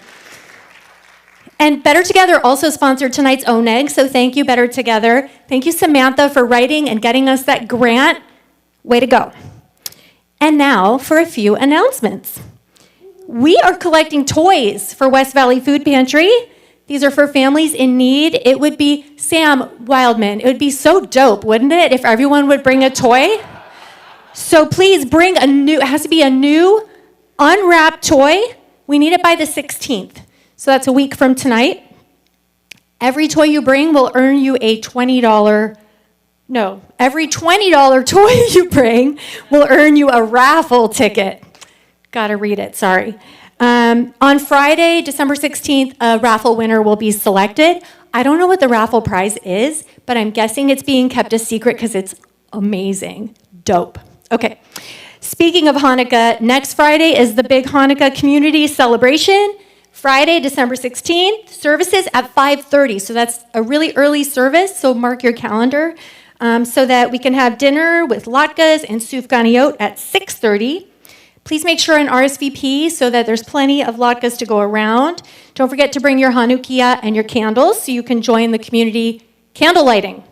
And Better Together also sponsored tonight's Oneg, so thank you, Better Together. Thank you, Samantha, for writing and getting us that grant. Way to go. And now for a few announcements. We are collecting toys for West Valley Food Pantry. These are for families in need. It would be, Sam Wildman, it would be so dope, wouldn't it, if everyone would bring a toy? So please bring it has to be a new, unwrapped toy. We need it by the 16th. So that's a week from tonight. Every toy you bring will earn you a every $20 toy you bring will earn you a raffle ticket. Gotta read it, sorry. On Friday, December 16th, a raffle winner will be selected. I don't know what the raffle prize is, but I'm guessing it's being kept a secret because it's amazing. Dope. Okay. Speaking of Hanukkah, next Friday is the big Hanukkah community celebration. Friday, December 16th, services at 5:30. So that's a really early service, so mark your calendar so that we can have dinner with latkes and sufganiyot at 6:30. Please make sure and RSVP so that there's plenty of latkes to go around. Don't forget to bring your Hanukkah and your candles so you can join the community candle lighting.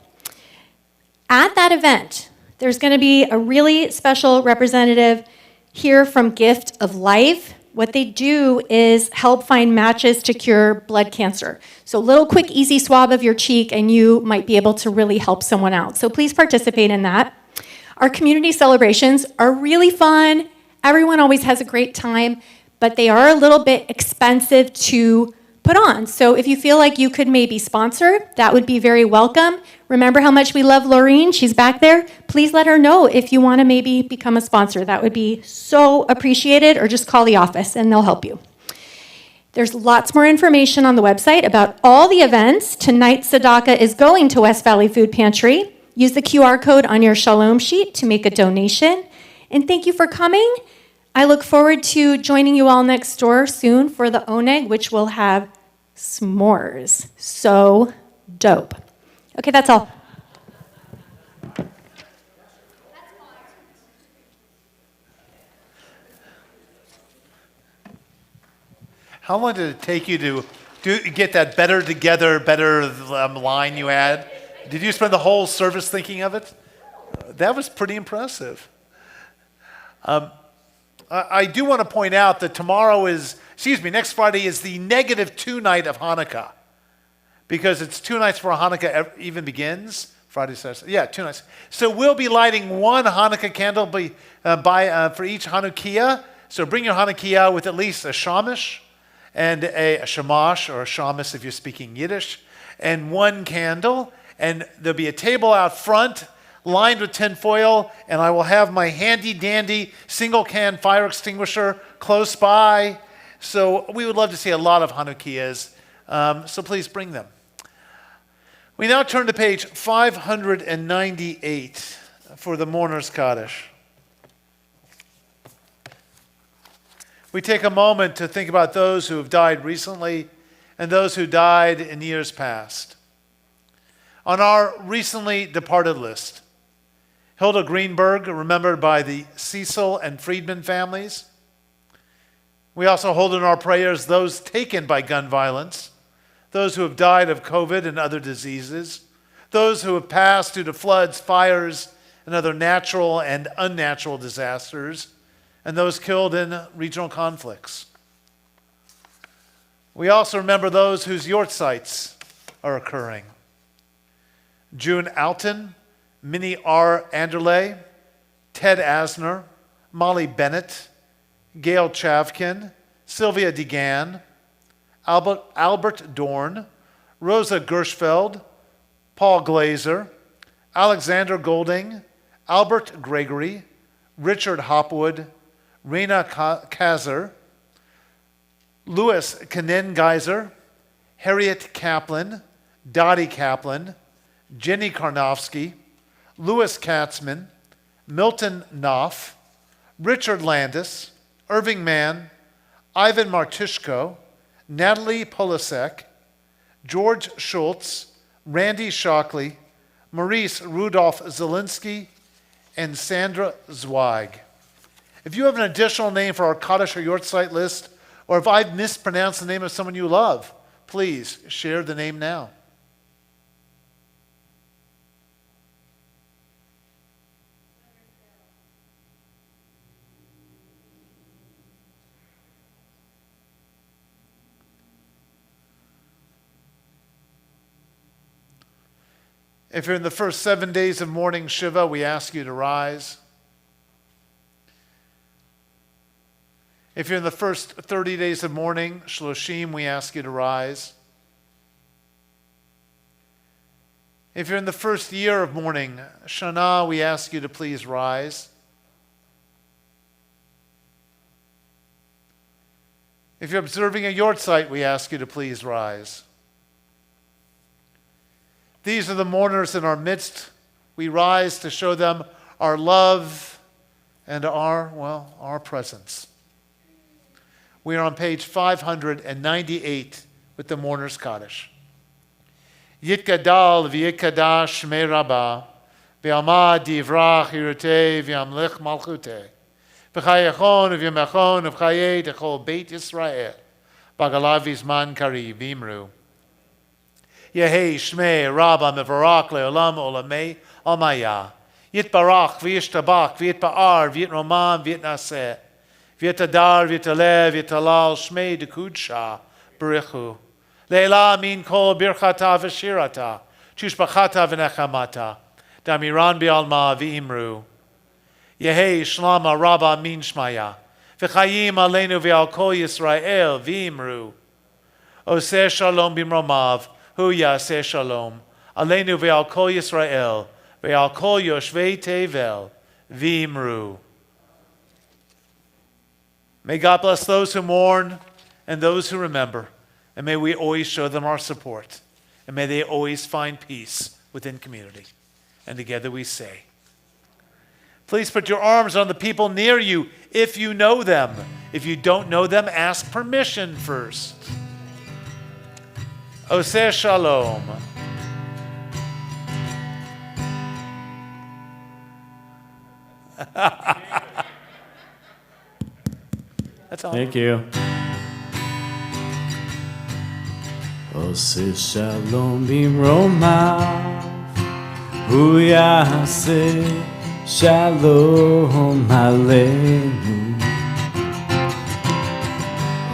At that event, there's going to be a really special representative here from Gift of Life. What they do is help find matches to cure blood cancer. So a little quick, easy swab of your cheek, and you might be able to really help someone out. So please participate in that. Our community celebrations are really fun. Everyone always has a great time, but they are a little bit expensive to put on. So if you feel like you could maybe sponsor, that would be very welcome. Remember how much we love Lorene? She's back there. Please let her know if you want to maybe become a sponsor. That would be so appreciated, or just call the office and they'll help you. There's lots more information on the website about all the events. Tonight's tzedakah is going to West Valley Food Pantry. Use the QR code on your Shalom sheet to make a donation. And thank you for coming. I look forward to joining you all next door soon for the Oneg, which will have s'mores. So dope. Okay, that's all. How long did it take you to get that better together, better line you had? Did you spend the whole service thinking of it? That was pretty impressive. I do want to point out that next Friday is the -2 night of Hanukkah. Because it's 2 nights before Hanukkah even begins. Friday, Saturday, 2 nights. So we'll be lighting one Hanukkah candle for each Hanukkah. So bring your Hanukkah with at least a shamash and a shamash, or a shamus if you're speaking Yiddish, and one candle. And there'll be a table out front lined with tinfoil, and I will have my handy-dandy single-can fire extinguisher close by. So we would love to see a lot of Hanukkahs, so please bring them. We now turn to page 598 for the Mourner's Kaddish. We take a moment to think about those who have died recently and those who died in years past. On our recently departed list, Hilda Greenberg, remembered by the Cecil and Friedman families. We also hold in our prayers those taken by gun violence, those who have died of COVID and other diseases, those who have passed due to floods, fires, and other natural and unnatural disasters, and those killed in regional conflicts. We also remember those whose yortzites are occurring. June Alton, Minnie R. Anderley, Ted Asner, Molly Bennett, Gail Chavkin, Sylvia DeGan, Albert Dorn, Rosa Gershfeld, Paul Glazer, Alexander Golding, Albert Gregory, Richard Hopwood, Rena Kazer, Louis Kanengeiser, Harriet Kaplan, Dottie Kaplan, Jenny Karnofsky, Louis Katzman, Milton Knopf, Richard Landis, Irving Mann, Ivan Martishko, Natalie Polasek, George Schultz, Randy Shockley, Maurice Rudolph Zielinski, and Sandra Zweig. If you have an additional name for our Kaddish or Yortzeit list, or if I've mispronounced the name of someone you love, please share the name now. If you're in the first 7 days of morning Shiva, we ask you to rise. If you're in the first 30 days of mourning, Shloshim, we ask you to rise. If you're in the first year of mourning, Shana, we ask you to please rise. If you're observing a Yortzeit, we ask you to please rise. These are the mourners in our midst. We rise to show them our love and our presence. We are on page 598 with the Mourner's Kaddish. Yitgadal v'yitkadash shmei Rabbah, v'yamad yivrach yirutei v'yamlich malchutei, v'chayachon v'yamachon v'chayei techol Beit Yisrael, bagalav v'zman kari v'imru. Yehei shmei Rabbah mevarak le'olam olamei almaya, yitbarach v'yishtabach v'yitba'ar v'yitromam v'yitnaseh, v'yitadar v'yitaleh v'yitalal shmei dekudsha b'richu. Leila min kol birchata v'shirata, chushbachata v'nechamata, damiran bi'alma v'imru. Yehei shlama Rabbah min shmaya, v'chayim aleinu v'al kol Yisrael v'imru. Oseh shalom b'mromav, hu yaseh shalom, aleinu v'al kol Yisrael, v'al kol yoshvei tevel v'imru. May God bless those who mourn and those who remember. And may we always show them our support. And may they always find peace within community. And together we say, please put your arms on the people near you if you know them. If you don't know them, ask permission first. Oseh shalom. That's all. Thank you. Oseh shalom bimromav, hu yaseh shalom aleinu.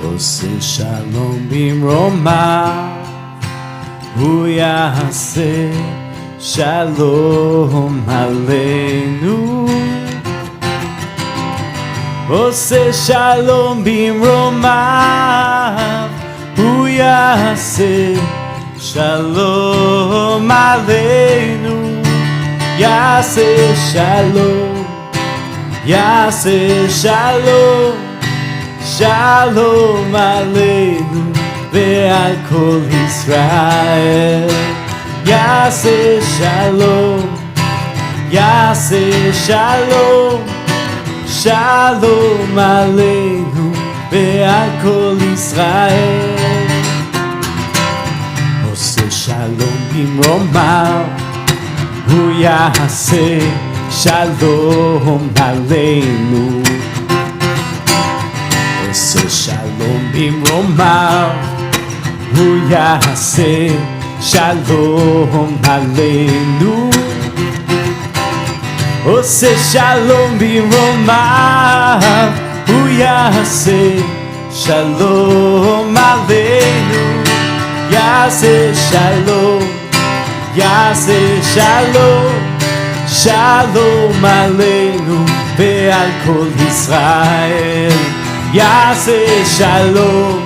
Oseh shalom bimromav, hu yaseh shalom aleinu. Oseh shalom bimromav, hu yaseh shalom aleinu. Yaseh shalom, yaseh shalom, shalom aleinu ve'al kol Yisrael. Yaseh shalom, yaseh shalom, shalom aleinu ve'al kol Yisrael. Oseh shalom bimromav, hu yaseh shalom aleinu. Oseh shalom bimromav, hu yaseh shalom aleinu. Oseh shalom bimromav, hu yaseh shalom aleinu. Yaseh shalom, yaseh shalom, shalom aleinu ve'al kol Yisrael. Yaseh shalom,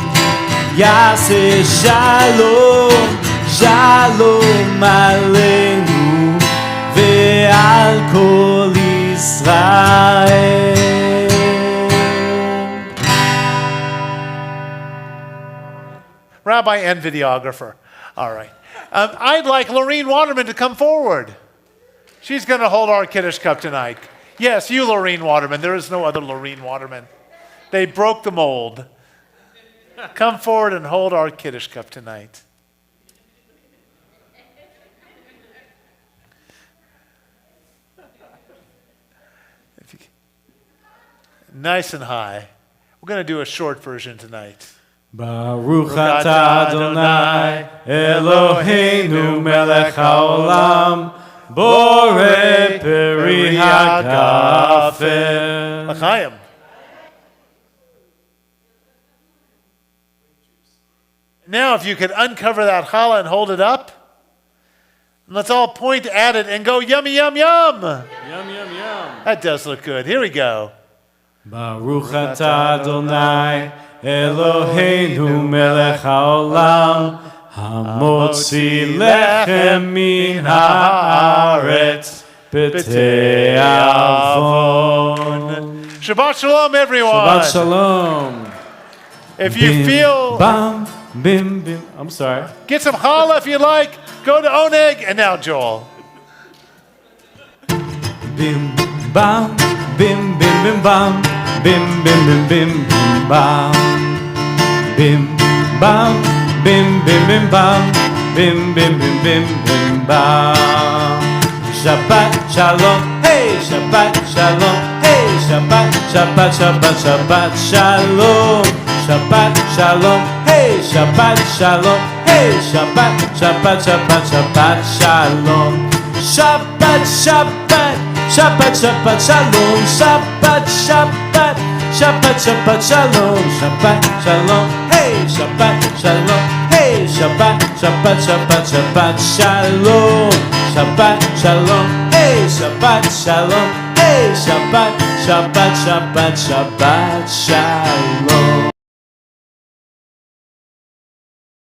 yaseh shalom, shalom aleinu ve'al kol Yisrael. Israel. Rabbi and videographer. All right. I'd like Lorene Waterman to come forward. She's going to hold our Kiddush Cup tonight. Yes, you, Lorene Waterman. There is no other Lorene Waterman. They broke the mold. Come forward and hold our Kiddush Cup tonight. Nice and high. We're going to do a short version tonight. Baruch atah Adonai Eloheinu melech haolam borei peri hagafen. L'chaim. Now, if you could uncover that challah and hold it up, and let's all point at it and go yummy, yum, yum. Yum, yum, yum. That does look good. Here we go. Baruch atah Adonai Eloheinu melech haolam hamotzi lechem min haaretz b'tei avon. Shabbat shalom, everyone. Shabbat shalom. If you feel, Bam, bim, bim. I'm sorry. get some challah if you like. Go to Oneg. And now, Joel. Bim, bam, bim, bim, bim, bam. Bim, bim, bim, bim, bim, bam. Bim, bam, bim, bim, bim, bam. Bim, bim, bim, bim, bim, bam. Shabbat shalom, hey, Shabbat shalom, hey, Shabbat, Shabbat, Shabbat, Shabbat shalom. Shabbat shalom, hey, Shabbat shalom, hey, Shabbat, Shabbat, Shabbat, Shabbat shalom. Shabbat, Shabbat, Shabbat, Shabbat shalom. Shabbat, Shabbat, Shabbat, Shabbat shalom. Shabbat shalom, hey, Shabbat shalom, hey, Shabbat, Shabbat, Shabbat, Shabbat shalom. Shabbat shalom, hey, Shabbat shalom, hey, Shabbat, Shabbat, Shabbat, Shabbat shalom.